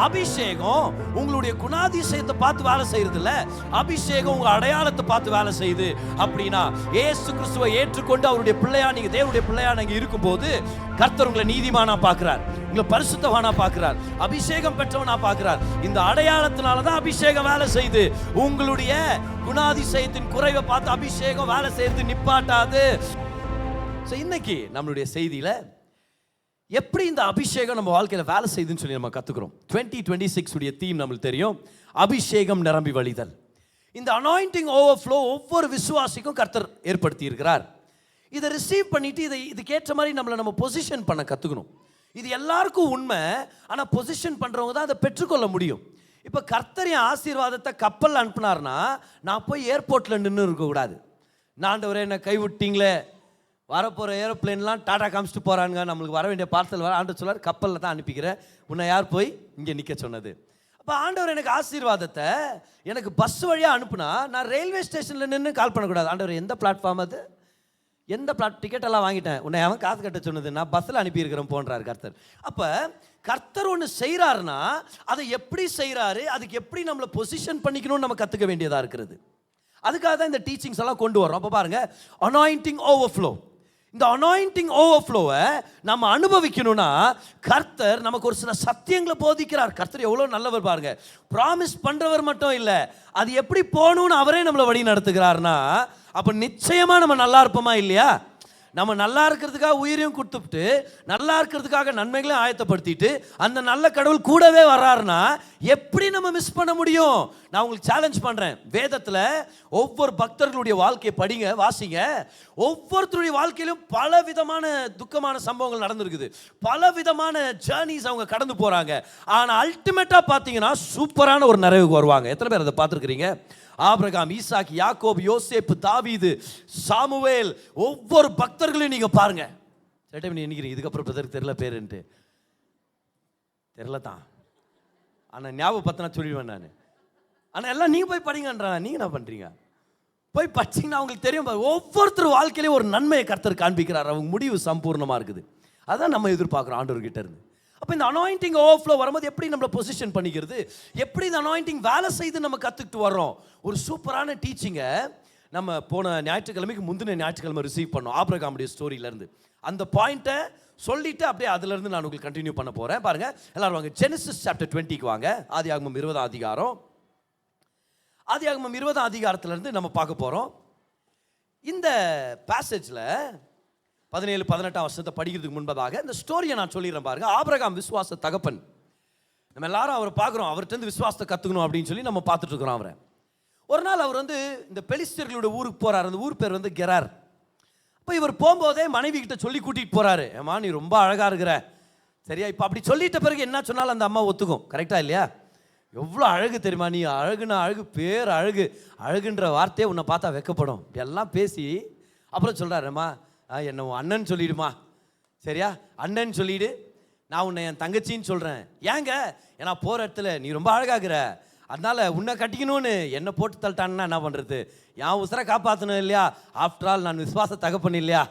அபிஷேகம் உங்களுடைய குணாதிசயத்தை பார்த்து வேலை செய்யறது இல்ல, அபிஷேகம் உங்க அடையாளத்தை பார்த்து வேலை செய்யுது. அப்படின்னா இயேசு கிறிஸ்துவை ஏற்றுக்கொண்டு அவருடைய பிள்ளையா நீங்க தேவனுடைய பிள்ளையா நீங்க இருக்கும்போது கர்த்தர் உங்களை நீதிமானா பார்க்கிறார், உங்களை பரிசுத்தவானா பார்க்கிறார், அபிஷேகம் பெற்றவனா பார்க்கிறார். இந்த அடையாளத்தினாலதான் அபிஷேகம் வேலை செய்யுது. உங்களுடைய குணாதிசயத்தின் குறைவை பார்த்து அபிஷேகம் வேலை செய்யறது நிப்பாட்டாது. இன்னைக்கு நம்மளுடைய செய்தியில எப்படி இந்த அபிஷேகம் நம்ம வாழ்க்கையில வேலை செய்யுதுன்னு சொல்லி நம்ம கத்துக்கிறோம். 2026 உடைய தீம் நம்மளுக்கு தெரியும், அபிஷேகம் நிரம்பி வழிதல். இந்த அனாயிண்டிங் ஓவர்ஃப்ளோ ஒவ்வொரு விசுவாசிக்கும் கர்த்தர் ஏற்படுத்தி இருக்கிறார். இதை ரிசீவ் பண்ணிட்டு இதுக்கேற்ற மாதிரி நம்ம பொசிஷன் பண்ண கத்துக்கணும். இது எல்லாருக்கும் உண்மை, ஆனால் பொசிஷன் பண்றவங்க தான் அதை பெற்றுக்கொள்ள முடியும். இப்போ கர்த்தர் என் ஆசீர்வாதத்தை கப்பல் அனுப்புனார்னா நான் போய் ஏர்போர்ட்ல நின்று இருக்கக்கூடாது. ஆண்டவரே என்ன கைவிட்டீங்களே, வரப்போகிற ஏரோப்ளேன்லாம் டாடா காமிச்சிட்டு போகிறானுங்க, நம்மளுக்கு வர வேண்டிய பார்சல் வர ஆண்டு சொல்லார் கப்பலில் தான் அனுப்பிக்கிறேன், உன்னை யார் போய் இங்கே நிற்க சொன்னது? அப்போ ஆண்டவர் எனக்கு ஆசீர்வாதத்தை எனக்கு பஸ் வழியாக அனுப்புனா நான் ரயில்வே ஸ்டேஷனில் நின்று கால் பண்ணக்கூடாது. ஆண்டவர் எந்த பிளாட்ஃபார்ம் அது, எந்த டிக்கெட்டெல்லாம் வாங்கிட்டேன், உன்னை அவன் காசு கட்ட சொன்னது, நான் பஸ்ஸில் அனுப்பியிருக்கிறேன் போன்றார் கர்த்தர். அப்போ கர்த்தர் ஒன்று செய்கிறாருன்னா அதை எப்படி செய்கிறாரு, அதுக்கு எப்படி நம்மளை பொசிஷன் பண்ணிக்கணும்னு நம்ம கற்றுக்க வேண்டியதாக இருக்கிறது. அதுக்காக தான் இந்த டீச்சிங்ஸ் எல்லாம் கொண்டு வரோம். அப்போ பாருங்க, அனாயிண்டிங் ஓவர்ஃப்ளோ. இந்த அனாயிண்டிங் ஓவர்ஃப்ளோவை நம்ம அனுபவிக்கணும்னா கர்த்தர் நமக்கு ஒரு சில சத்தியங்களை போதிக்கிறார். கர்த்தர் எவ்வளோ நல்லவர் பாருங்க. ப்ராமிஸ் பண்றவர் மட்டும் இல்லை, அது எப்படி போகணும்னு அவரே நம்மளை வழி நடத்துகிறார்னா அப்போ நிச்சயமா நம்ம நல்லா இருப்போமா இல்லையா? நம்ம நல்லா இருக்கிறதுக்காக உயிரையும் கொடுத்துட்டு நல்லா இருக்கிறதுக்காக நன்மைகளையும் ஆயத்தப்படுத்திட்டு அந்த நல்ல கடவுள் கூடவே வர்றாருன்னா எப்படி நம்ம மிஸ் பண்ண முடியும்? நான் உங்களுக்கு சேலஞ்ச் பண்றேன், வேதத்தில் ஒவ்வொரு பக்தர்களுடைய வாழ்க்கையை படிங்க, வாசிங்க. ஒவ்வொருத்தருடைய வாழ்க்கையிலும் பல விதமான துக்கமான சம்பவங்கள் நடந்திருக்குது, பல விதமான ஜேர்னிஸ் அவங்க கடந்து போறாங்க. ஆனால் அல்டிமேட்டா பார்த்தீங்கன்னா சூப்பரான ஒரு நிறைவுக்கு வருவாங்க. எத்தனை பேர் அதை பார்த்துருக்கிறீங்க? ஆபிரகாம், ஈசாக், யாக்கோப், யோசேப்பு, தாவீது, சாமுவேல், ஒவ்வொரு பக்தர்களையும் நீங்க பாருங்க. சில டைம் நீ நினைக்கிறீங்க இதுக்கப்புறம் பிரதருக்கு தெரியல பேருன்ட்டு, தெரியல தான், ஆனா ஞாபகப்படுத்தினா சொல்லிடுவேன் நான். ஆனா எல்லாம் நீங்க போய் படிங்கன்றாங்க. நீங்க என்ன பண்றீங்க? போய் படிச்சீங்கன்னா அவங்களுக்கு தெரியும். ஒவ்வொருத்தர் வாழ்க்கையிலேயும் ஒரு நன்மையை கர்த்தர் காண்பிக்கிறார், அவங்க முடிவு சம்பூர்ணமா இருக்குது. அதான் நம்ம எதிர்பார்க்கிறோம் ஆண்டவர்கிட்ட இருந்து. அப்போ இந்த அனாயிண்டிங் ஓவர்ஃப்ளோ வரும்போது எப்படி நம்மளை பொசிஷன் பண்ணிக்கிறது, எப்படி இந்த அனாயிண்டிங் வேலை செய்து நம்ம கற்றுக்கிட்டு வர்றோம். ஒரு சூப்பரான டீச்சிங்கை நம்ம போன ஞாயிற்றுக்கிழமைக்கு முந்தின ஞாயிற்றுக்கிழமை ரிசீவ் பண்ணோம், ஆபிரகாமுடைய ஸ்டோரியிலேருந்து. அந்த பாயிண்ட்டை சொல்லிட்டு அப்படியே அதுலேருந்து நான் உங்களுக்கு கண்டினியூ பண்ண போகிறேன். பாருங்க எல்லாரும் வாங்க, ஜெனசிஸ் சாப்டர் 20க்கு வாங்க. ஆதியாகமம் 20ஆம் அதிகாரம். ஆதியாகமம் 20ஆம் அதிகாரத்திலேருந்து நம்ம பார்க்க போகிறோம். இந்த பேசேஜில் 17-18 வருஷத்தை படிக்கிறதுக்கு முன்பதாக இந்த ஸ்டோரியை நான் சொல்லிடுறேன் பாருங்க. ஆபிரகாம் விசுவாச தகப்பன். நம்ம எல்லாரும் அவரை பார்க்குறோம், அவர்கிட்ட விசுவாசத்தை கற்றுக்கணும் அப்படின்னு சொல்லி நம்ம பார்த்துட்டு இருக்கிறோம் அவரை. ஒரு நாள் அவர் இந்த பெலிஸ்தர்களோட ஊருக்கு போறாரு. அந்த ஊர் பேர் கெரார். அப்போ இவர் போகும்போதே மனைவி கிட்ட சொல்லி கூட்டிகிட்டு போறாரு, ஏமா நீ ரொம்ப அழகா இருக்கிற, சரியா? இப்போ அப்படி சொல்லிட்ட பிறகு என்ன சொன்னாலும் அந்த அம்மா ஒத்துக்கும், கரெக்டா இல்லையா? எவ்வளோ அழகு தெரியுமா நீ, அழகுனா அழகு, பேர் அழகு, அழகுன்ற வார்த்தையை உன்னை பார்த்தா வெக்கப்படும், எல்லாம் பேசி அப்புறம் சொல்றாருமா, என்ன அண்ணன் சொல்லிடுமா, சரியா? அண்ணன் சொல்லிடு, நான் உன்னை என் தங்கச்சின்னு சொல்கிறேன். ஏங்க, ஏன்னா போகிற இடத்துல நீ ரொம்ப அழகாகிற, அதனால உன்னை கட்டிக்கணும்னு என்னை போட்டு தள்ளிட்டான்னா என்ன பண்ணுறது? என் உசுரை காப்பாற்றணும் இல்லையா? ஆஃப்டர் ஆல் நான் விசுவாச தகப்பன் இல்லையா,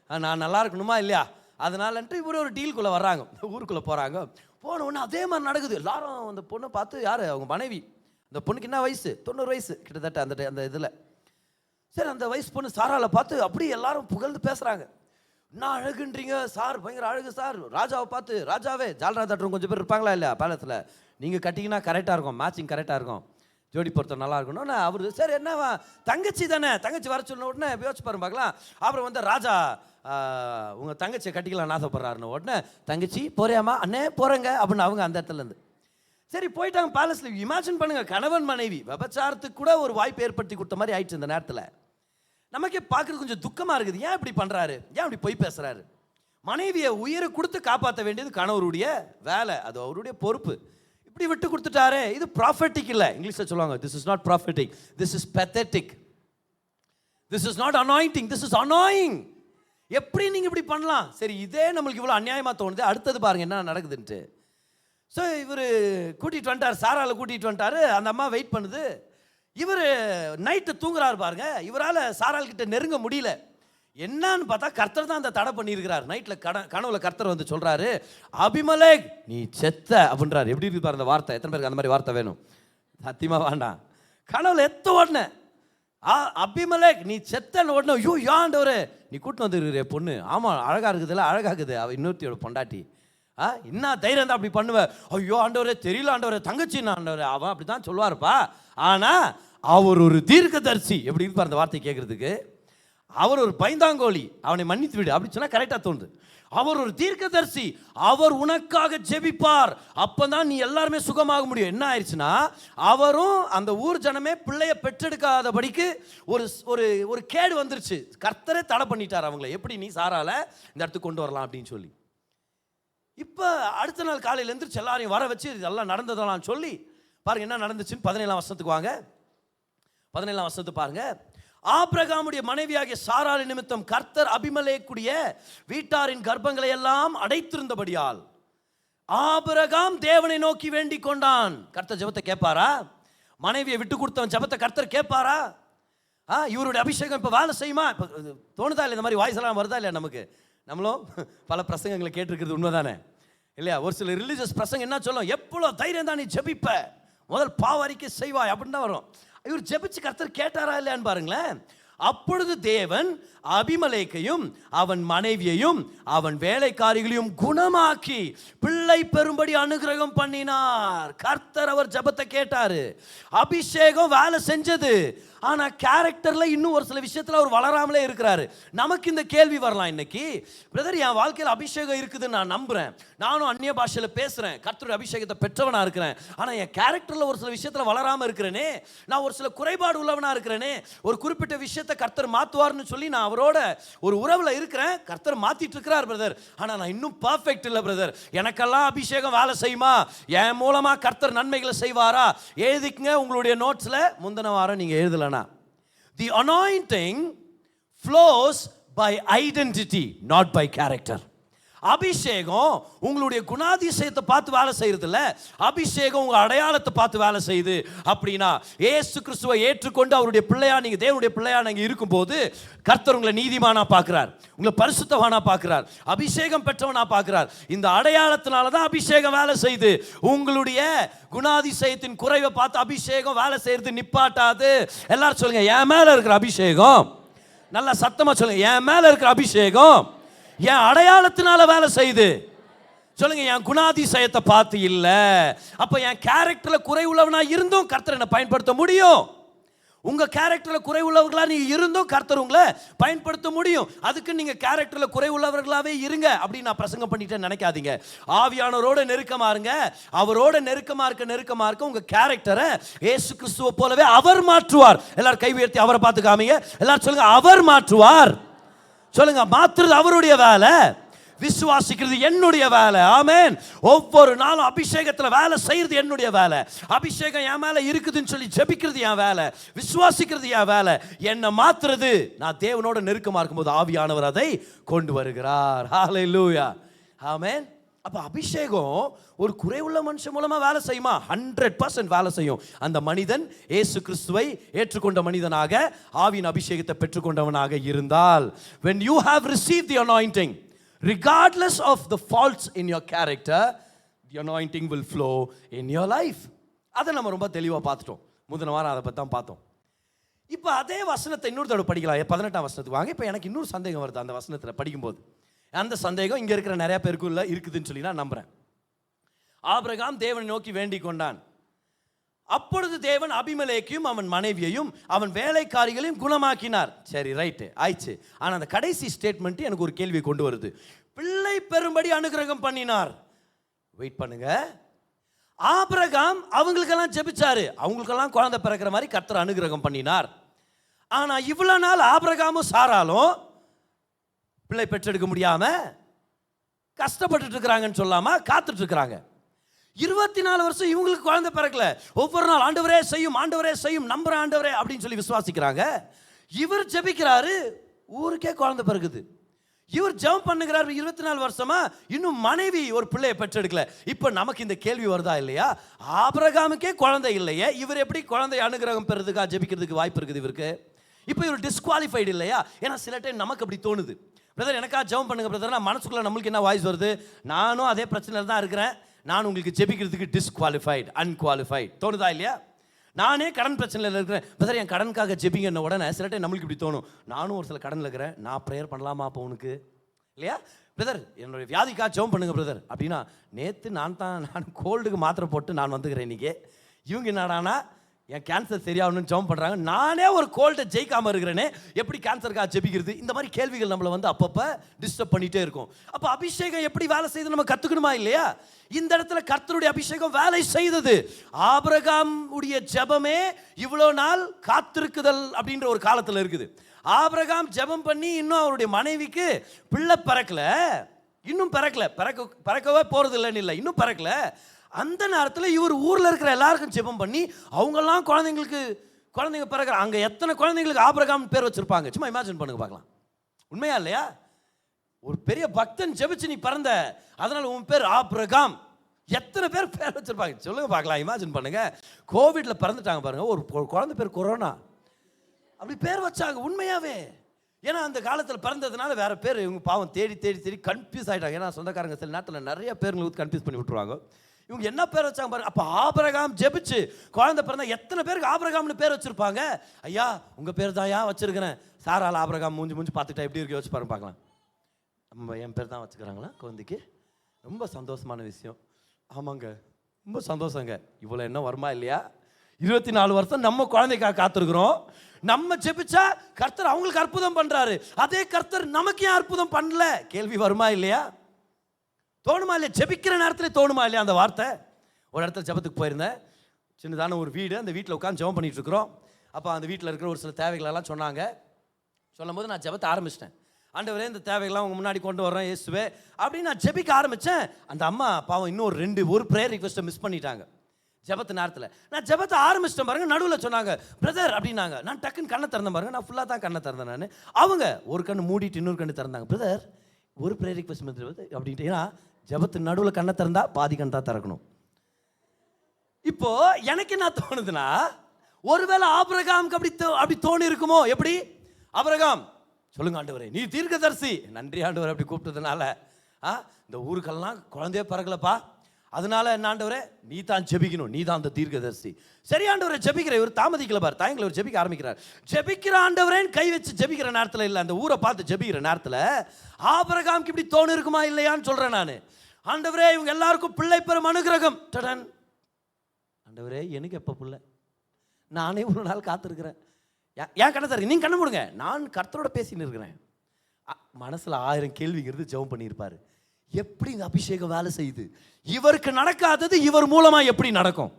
நான் நல்லா இருக்கணுமா இல்லையா? அதனாலன்ட்டு இப்படி ஒரு டீலுக்குள்ளே வர்றாங்க, ஊருக்குள்ளே போகிறாங்க. போன உடனே அதே மாதிரி நடக்குது. எல்லாரும் அந்த பொண்ணை பார்த்து, யார் அவங்க மனைவி, அந்த பொண்ணுக்கு என்ன வயசு, 90 வயசு கிட்டத்தட்ட அந்த இதில். சரி, அந்த வயசு பொண்ணு சாரால பார்த்து அப்படி எல்லாரும் புகழ்ந்து பேசுகிறாங்க. என்ன அழகுன்றீங்க சார், பயங்கர அழகு சார். ராஜாவை பார்த்து, ராஜாவே ஜால்ரா தட்டுறவங்க கொஞ்சம் பேர் இருப்பாங்களா இல்லையா பேலத்தில், நீங்கள் கட்டிங்கன்னா கரெக்டாக இருக்கும், மேட்சிங் கரெக்டாக இருக்கும், ஜோடி பொருத்தம் நல்லா இருக்கணும்னு அவர். சரி என்னவா, தங்கச்சி தானே, தங்கச்சி வர சொன்ன உடனே யோசிச்சு பாருங்க பார்க்கலாம். அப்புறம் ராஜா உங்கள் தங்கச்சியை கட்டிக்கலாம் ஆசைப்படுறாருன்னு உடனே, தங்கச்சி போறியாமா, அண்ணே போகிறேங்க அப்படின்னு அவங்க அந்த இடத்துலேருந்து சரி போயிட்டாங்க பேலஸில். இமேஜின் பண்ணுங்க, கணவன் மனைவி விபச்சாரத்துக்கு கூட ஒரு வாய்ப்பு ஏற்படுத்தி கொடுத்த மாதிரி ஆயிடுச்சு இந்த நேரத்தில். நமக்கே பார்க்குறது கொஞ்சம் துக்கமாக இருக்குது. ஏன் இப்படி பண்ணுறாரு, ஏன் இப்படி போய் பேசுகிறாரு? மனைவியை உயிரை கொடுத்து காப்பாற்ற வேண்டியது கணவருடைய வேலை, அது அவருடைய பொறுப்பு. இப்படி விட்டு கொடுத்துட்டாரே, இது ப்ராஃபெட்டிக் இல்லை. இங்கிலீஷில் சொல்லுவாங்க, this is not prophetic, this is pathetic, this is not anointing, this is annoying. எப்படி நீங்கள் இப்படி பண்ணலாம்? சரி, இதே நம்மளுக்கு இவ்வளோ அநியாயமாக தோணுது. அடுத்தது பாருங்க என்ன நடக்குதுன்ட்டு. ஸோ இவர் கூட்டிகிட்டு வந்துட்டார், சாராவில் கூட்டிகிட்டு வந்துட்டார். அந்த அம்மா வெயிட் பண்ணுது. இவர் நைட்டு தூங்குறாரு பாருங்க. இவரால் சாரால் கிட்ட நெருங்க முடியல. என்னன்னு பார்த்தா கர்த்தர் தான் அந்த தடை பண்ணியிருக்கிறார். நைட்டில் கனவுல கர்த்தர் வந்து சொல்றாரு, அபிமலேக் நீ செத்த அப்படின்றாரு. எப்படி இருக்கு பாரு அந்த வார்த்தை. எத்தனை பேருக்கு அந்த மாதிரி வார்த்தை வேணும்? சத்தியமா வேண்டாம். கனவுல எத்த உடனே அபிமலேக் நீ செத்தன்னு உடனே, ஐயோ யாண்டவரே நீ கூட்டு வந்துருக்கிற பொண்ணு, ஆமாம் அழகா இருக்குதுல்ல, அழகாக்குது, அவள் இன்னொருத்தியோட பொண்டாட்டி, என்ன தைரியம் தான் அப்படி பண்ணுவேன்? ஐயோ ஆண்டவரே தெரியல ஆண்டவரே, தங்கச்சின்னா ஆண்டவரே, அவன் அப்படி தான் சொல்லுவாருப்பா. ஆனால் அவர் ஒரு தீர்க்கதரிசி. எப்படி இருப்பார் அந்த வார்த்தை கேட்குறதுக்கு? அவர் ஒரு பைந்தாங்கோலி, அவனை மன்னித்து விடு அப்படி சொன்னால் கரெக்டாக தோணுது. அவர் ஒரு தீர்க்கதரிசி, அவர் உனக்காக ஜெபிப்பார், அப்பதான் நீ எல்லாருமே சுகமாக முடியும். என்ன ஆயிடுச்சுன்னா, அவரும் அந்த ஊர் ஜனமே பிள்ளைய பெற்றெடுக்காதபடிக்கு ஒரு ஒரு ஒரு கேடு வந்துருச்சு. கர்த்தரே தடை பண்ணிட்டார் அவங்கள. எப்படி நீ சாரால இந்த இடத்துக்கு கொண்டு வரலாம் அப்படின்னு சொல்லி. இப்போ அடுத்த நாள் காலையில் எழுந்திரிச்சு எல்லாரையும் வர வச்சு இதெல்லாம் நடந்ததெல்லாம் சொல்லி பாருங்க என்ன நடந்துச்சுன்னு 17ஆம் வசனத்துக்கு வாங்க. 17ஆம் வசனத்தை பாருங்க. ஆபிரகாமுடைய மனைவியாகிய சாராள் நிமித்தம் கர்த்தர் அபிமலேக்குடைய வீட்டாரின் கர்ப்பங்களை எல்லாம் அடைத்திருந்தபடியால் ஆபிரகாம் தேவனை நோக்கி வேண்டிக் கொண்டான். கர்த்தர் ஜெபத்தை கேட்பாரா? மனைவியை விட்டு கொடுத்தவன் ஜெபத்தை கர்த்தர் கேட்பாரா? இவருடைய அபிஷேகம் இப்போ வேலை செய்யுமா? இப்போ தோணுதா இல்லை? இந்த மாதிரி வாய்ஸ் எல்லாம் வருதா இல்லையா? நம்மளும் பல பிரசங்கங்களை கேட்டிருக்கிறது உண்மைதானே இல்லையா? ஒரு சில ரிலீஜியஸ் பிரசங்கம் என்ன சொல்லும், எவ்வளோ தைரியம் தான் நீ ஜெபிப்ப, முதல் பாவரிக்கை செய்வாய் அப்படின்னு தான் வரும். இவர் ஜெபிச்சு கர்த்தர் கேட்டாரா இல்லையான்னு பாருங்களேன். அப்பொழுது தேவன் அபிமலேக்கையும் அவன் மனைவியையும் அவன் வேலைக்காரிகளையும் குணமாக்கி பிள்ளை பெறும்படி அனுகிரகம் பண்ணினார். கர்த்தர் அவர் ஜெபத்தை கேட்டாரு, அபிஷேகம் வேலை செஞ்சது. ஆனா கேரக்டர்ல இன்னும் ஒரு சில விஷயத்துல அவர் வளராமலே இருக்கிறாரு. நமக்கு இந்த கேள்வி வரலாம் இன்னைக்கு, பிரதர் என் வாழ்க்கையில் அபிஷேகம் இருக்குதுன்னு நான் நம்புறேன், நானும் அந்நிய பாஷையில பேசுறேன், கர்த்தருடைய அபிஷேகத்தை பெற்றவனா இருக்கிறேன், ஆனா என் கேரக்டர்ல ஒரு சில விஷயத்துல வளராம இருக்கிறேனே, நான் ஒரு சில குறைபாடு உள்ளவனா இருக்கிறேனே, ஒரு குறிப்பிட்ட விஷயத்தை கர்த்தர் மாத்துவார்னு சொல்லி நான் அவரோட ஒரு உறவுல இருக்கிறேன், கர்த்தர் மாத்திட்டு இருக்கிறார் பிரதர், ஆனா நான் இன்னும் பர்ஃபெக்ட் இல்ல பிரதர், எனக்கெல்லாம் அபிஷேகம் வேலை செய்யுமா, என் மூலமா கர்த்தர் நன்மைகளை செய்வாரா? எழுதிக்கங்க உங்களுடைய நோட்ஸ்ல. முந்தின வாரம் நீங்க எழுதலனா, the anointing flows by identity, not by character. அபிஷேகம் உங்களுடைய குணாதிசயத்தை பார்த்து வேலை செய்யறது இல்ல, அபிஷேகம் உங்க அடையாளத்தை பார்த்து வேலை செய்யுது. அப்படின்னா இயேசு கிறிஸ்துவை ஏற்றுக்கொண்டு அவருடைய பிள்ளையா நீங்க தேவனுடைய பிள்ளையா நீங்க இருக்கும்போது கர்த்தர் உங்களை நீதிமானா பார்க்கிறார், உங்களை பரிசுத்தவானா பார்க்கிறார், அபிஷேகம் பெற்றவனா பார்க்கிறார். இந்த அடையாளத்தினால தான் அபிஷேகம் வேலை செய்யுது. உங்களுடைய குணாதிசயத்தின் குறைவை பார்த்து அபிஷேகம் வேலை செய்யறது நிப்பாட்டாது. எல்லாரும் சொல்லுங்க, என் மேல இருக்கிற அபிஷேகம், நல்லா சத்தமா சொல்லுங்க, என் மேல இருக்கிற அபிஷேகம் என் அடையாளத்தினால வேலை செய்யுது. சொல்லுங்க, என் குணாதிசயத்தை பார்த்து இல்ல. அப்ப என் கேரக்டர்ல குறை உள்ளவனா இருந்தும் கர்த்தர் என்ன பயன்படுத்த முடியும். உங்க கேரக்டர்ல குறை உள்ளவர்களா நீங்க இருந்தும் கர்த்தர் உங்களை பயன்படுத்த முடியும். அதுக்கு நீங்க கேரக்டர்ல குறை உள்ளவர்களாவே இருங்க அப்படின்னு நான் பிரசங்கம் பண்ணிட்டேன்னு நினைக்காதீங்க. ஆவியானவரோட நெருக்கமா இருங்க. அவரோட நெருக்கமா இருக்க உங்க கேரக்டரை இயேசு கிறிஸ்துவை போலவே அவர் மாற்றுவார். எல்லாரும் கை உயர்த்தி அவரை பார்த்து காமிங்க. எல்லாரும் சொல்லுங்க, அவர் மாற்றுவார். சொல்லுங்க, மாற்றுறது அவருடைய வேலை, விசுவாசிக்கிறது என்னுடைய வேலை. ஆமென். ஒவ்வொரு நாளும் அபிஷேகத்துல வேலை செய்யறது என்னுடைய வேலை. அபிஷேகம் என் மேல இருக்குதுன்னு சொல்லி ஜெபிக்கிறது என் வேலை, விசுவாசிக்கிறது என் வேலை. என்ன மாத்துறது, நான் தேவனோட நெருக்கமா இருக்கும்போது ஆவியானவர் அதை கொண்டு வருகிறார். ஹல்லேலூயா, ஆமென். அப்ப அபிஷேகம் ஒரு குறைவுள்ள மனுஷன் மூலமா வேலை செய்யுமா? 100% வேலை செய்யும். அந்த மனிதன் இயேசு கிறிஸ்துவை ஏற்றுக்கொண்ட மனிதனாக, ஆவியின் அபிஷேகத்தை பெற்றுக்கொண்டவனாக இருந்தால், when you have received the anointing, regardless of the faults in your character, the anointing will flow in your life. அதை நம்ம ரொம்ப தெளிவா பார்த்துட்டோம். முதல் வாரம் அதை பத்தி தான் பார்த்தோம். இப்போ அதே வசனத்தை இன்னொரு தடவை படிக்கலாம். 18ஆம் வசனத்துக்கு வாங்க. இப்போ எனக்கு இன்னொரு சந்தேகம் வருது அந்த வசனத்தில் படிக்கும்போது. அந்த சந்தேகம் இங்க இருக்கிற நிறைய பேருக்குள்ள இருக்குதுன்னு சொல்லி நான் நம்புறேன். ஆபிரகாம் தேவனை நோக்கி வேண்டிக் கொண்டான். அப்பொழுது தேவன் அபிமலேக்கையும் அவன் மனைவியையும் அவன் வேலைக்காரிகளையும் குணமாக்கினார். சரி, ரைட்டு, ஆயிடுச்சு. ஆனால் அந்த கடைசி ஸ்டேட்மெண்ட் எனக்கு ஒரு கேள்வி கொண்டு வருது. பிள்ளை பெறும்படி அனுகிரகம் பண்ணினார். வெயிட் பண்ணுங்க. ஆபிரகாம் அவங்களுக்கெல்லாம் ஜெபிச்சாரு, அவங்களுக்கெல்லாம் குழந்தை பிறக்கிற மாதிரி கர்த்தர் அனுகிரகம் பண்ணினார். ஆனா இவ்வளவு நாள் ஆபிரகாமும் சாராலும் பிள்ளை பெற்றெடுக்க முடியாம கஷ்டப்பட்டு இருக்கிறாங்கன்னு சொல்லாம காத்துட்டு இருக்கிறாங்க. 24 வருஷம் இவங்களுக்கு குழந்தை பிறக்கல. ஒவ்வொரு நாள் ஆண்டவரே செய்யும், ஆண்டவரே செய்யும், நம்புற ஆண்டவரே அப்படின்னு சொல்லி விசுவாசிக்கிறாங்க. இவர் ஜெபிக்கிறாரு, ஊருக்கே குழந்தை பிறகுது. இவர் ஜெபம் பண்ணுகிறார் 24 வருஷமா, இன்னும் மனைவி ஒரு பிள்ளையை பெற்றெடுக்கல. இப்ப நமக்கு இந்த கேள்வி வருதா இல்லையா? ஆபிரகாமுக்கே குழந்தை இல்லையே, இவர் எப்படி குழந்தை அனுகிரகம் பெறதுக்கா ஜெபிக்கிறதுக்கு வாய்ப்பு இருக்குது இவருக்கு? இப்போ இவர் டிஸ்குவாலிஃபைடு இல்லையா? ஏன்னா சில டைம் நமக்கு அப்படி தோணுது, பிரதர் எனக்கா ஜெபம் பண்ணுங்க பிரதர். மனசுக்குள்ள நம்மளுக்கு என்ன வாய்ஸ் வருது? நானும் அதே பிரச்சனையில் தான் இருக்கிறேன், நான் உங்களுக்கு ஜெபிக்கிறதுக்கு டிஸ்குவாலிஃபைடு, அன்குவாலிஃபைடு தோணுதா இல்லையா? நானே கடன் பிரச்சனையில் இருக்கிறேன் பிரதர், என் கடனுக்காக ஜெபிங்கன்ன உடனே சில டைம் நம்மளுக்கு இப்படி தோணும், நானும் ஒரு சில கடனில் இருக்கிறேன், நான் ப்ரேயர் பண்ணலாமா அப்போ உனக்கு இல்லையா? பிரதர் என்னுடைய வியாதிக்காக ஜெபம் பண்ணுங்க பிரதர் அப்படின்னா, நேற்று நான் கோல்டுக்கு மாத்திரை போட்டு நான் வந்துக்கிறேன் இன்றைக்கி, இவங்க என்னடானா என் கேன்சர் சரியாகணும்னு ஜெபம் பண்ணுறாங்க, நானே ஒரு கோல்டை ஜெயிக்காமல் இருக்கிறேனே, எப்படி கேன்சருக்காக ஜெபிக்கிறது? இந்த மாதிரி கேள்விகள் நம்மளை வந்து அப்பப்போ டிஸ்டர்ப் பண்ணிகிட்டே இருக்கும். அப்போ அபிஷேகம் எப்படி வேலை செய்யுது நம்ம கற்றுக்கணுமா இல்லையா? இந்த இடத்துல கர்த்தருடைய அபிஷேகம் வேலை செய்தது. ஆபிரகாம் உடைய ஜெபமே இவ்வளோ நாள் காத்திருக்குதல் அப்படின்ற ஒரு காலத்தில் இருக்குது. ஆபிரகாம் ஜெபம் பண்ணி இன்னும் அவருடைய மனைவிக்கு பிள்ளை பிறக்கல, இன்னும் பிறக்கவே போகிறது இல்லைன்னு இல்லை, இன்னும் பிறக்கல. அந்த நேரத்தில் இவர் ஊரில் இருக்கிற எல்லாருக்கும் ஜெபம் பண்ணி அவங்கெல்லாம் குழந்தைங்க பிறகு அங்கே எத்தனை குழந்தைங்களுக்கு ஆபிரகாம் பேர் வச்சிருப்பாங்க, சும்மா இமேஜின் பண்ணுங்க பார்க்கலாம். உண்மையா இல்லையா? ஒரு பெரிய பக்தன் ஜெபிச்சு நீ பிறந்த, அதனால உன் பேர் ஆபிரகாம். எத்தனை பேர் வச்சிருப்பாங்க சொல்லுங்க பார்க்கலாம், இமேஜின் பண்ணுங்க. கோவிட்ல பிறந்துட்டாங்க பாருங்க, ஒரு குழந்தை பேர் கொரோனா, அப்படி பேர் வச்சாங்க உண்மையாவே. ஏன்னா அந்த காலத்தில் பிறந்ததுனால வேற பேர் இவங்க பாவம் தேடி கன்ஃபியூஸ் ஆகிட்டாங்க. ஏன்னா சொந்தக்காரங்க சில நேரத்தில் நிறைய பேருங்களுக்கு கன்ஃபியூஸ் பண்ணி விட்டுருவாங்க. இவங்க என்ன பேர் வச்சாங்க பாருங்க. அப்போ ஆபிரகாம் ஜெபிச்சு குழந்தை பிறந்தா எத்தனை பேருக்கு ஆபிரகாம்னு பேர் வச்சிருப்பாங்க? ஐயா உங்க பேர் தான் வச்சிருக்கிறேன், சாரால் ஆபிரகாம் மூஞ்சி பார்த்துட்டா எப்படி இருக்கு வச்சு பாருங்க பார்க்கலாம். நம்ம என் பேர் தான் வச்சுக்கிறாங்களா குழந்தைக்கு? ரொம்ப சந்தோஷமான விஷயம். ஆமாங்க ரொம்ப சந்தோஷங்க. இவ்வளோ என்ன வருமா இல்லையா? 24 வருஷம் நம்ம குழந்தைக்காக காத்திருக்கிறோம். நம்ம ஜெபிச்சா கர்த்தர் அவங்களுக்கு அற்புதம் பண்றாரு, அதே கர்த்தர் நமக்கு ஏன் அற்புதம் பண்ணல? கேள்வி வருமா இல்லையா? தோணுமா இல்லையா? ஜெபிக்கிற நேரத்தில் தோணுமா இல்லையா அந்த வார்த்தை? ஒரு இடத்துல ஜெபத்துக்கு போயிருந்தேன், சின்னதான ஒரு வீடு, அந்த வீட்டில் உட்காந்து ஜெபம் பண்ணிட்டு இருக்கிறோம். அப்போ அந்த வீட்டில் இருக்கிற ஒரு சில தேவைகளெல்லாம் சொன்னாங்க. சொல்லும் போது நான் ஜெபத்தை ஆரம்பிச்சிட்டேன். ஆண்டவரே இந்த தேவைகள்லாம் உங்க முன்னாடி கொண்டு வர்றேன் இயேசுவே அப்படின்னு நான் ஜெபிக்க ஆரம்பித்தேன். அந்த அம்மா பாவம் இன்னும் ஒரு ப்ரேயர் ரிக்வெஸ்ட்டை மிஸ் பண்ணிட்டாங்க ஜெபத்து நேரத்தில். நான் ஜெபத்தை ஆரம்பிச்சிட்டேன் பாருங்க, நடுவில் சொன்னாங்க பிரதர் அப்படின்னாங்க. நான் டக்குன்னு கண்ணை திறந்தேன் பாருங்க, நான் ஃபுல்லாக தான் கண்ணை திறந்தேன். நான் அவங்க ஒரு கண்ணு மூடிட்டு இன்னொரு கண்ணு திறந்தாங்க. பிரதர் ஒரு ப்ரேயர் ரிக்வெஸ்ட் அப்படின்ட்டு, ஏன்னா ஜெபத்து நடுவில் கண்ணை திறந்தா பாதி கண் தான் திறக்கணும். இப்போ எனக்கு என்ன தோணுதுன்னா, ஒருவேளை ஆபிரகாமுக்கு அப்படி தோணி இருக்குமோ? எப்படி? ஆபிரகாம் சொல்லுங்க ஆண்டவரே நீ தீர்க்கதரிசி, நன்றி ஆண்டவரே அப்படி கூப்பிட்டதுனால. இந்த ஊருக்கெல்லாம் குழந்தைய பிறகுலப்பா, அதனால என்ன ஆண்டவரே நீ தான் ஜெபிக்கணும், நீ தான் அந்த தீர்க்கதரிசி. சரி ஆண்டவரே ஜெபிக்கிற, இவர் தாமதிக்கல பார், தாயங்களை ஒரு ஜெபிக்க ஆரம்பிக்கிறார். ஜெபிக்கிற ஆண்டவரேன்னு கை வச்சு ஜெபிக்கிற நேரத்தில் இல்லை, அந்த ஊரை பார்த்து ஜெபிக்கிற நேரத்தில் ஆபிரகாமுக்கு இப்படி தோணு இருக்குமா இல்லையான்னு சொல்றேன் நான். ஆண்டவரே இவங்க எல்லாருக்கும் பிள்ளை பெறும் அனுகிரகம். ஆண்டவரே எனக்கு எப்போ பிள்ளை? நானே ஒரு நாள் காத்திருக்கிறேன். ஏன் கண்ணை தருங்க, நீங்க கண்ணு மூடுங்க, நான் கர்த்தரோட பேசின்னு இருக்கிறேன். மனசுல 1000 கேள்விங்கிறது ஜெபம் பண்ணியிருப்பாரு. எப்படி இந்த அபிஷேகம் வேலை செய்யுது? இவருக்கு நடக்காதது இவர் மூலமா எப்படி நடக்கும்?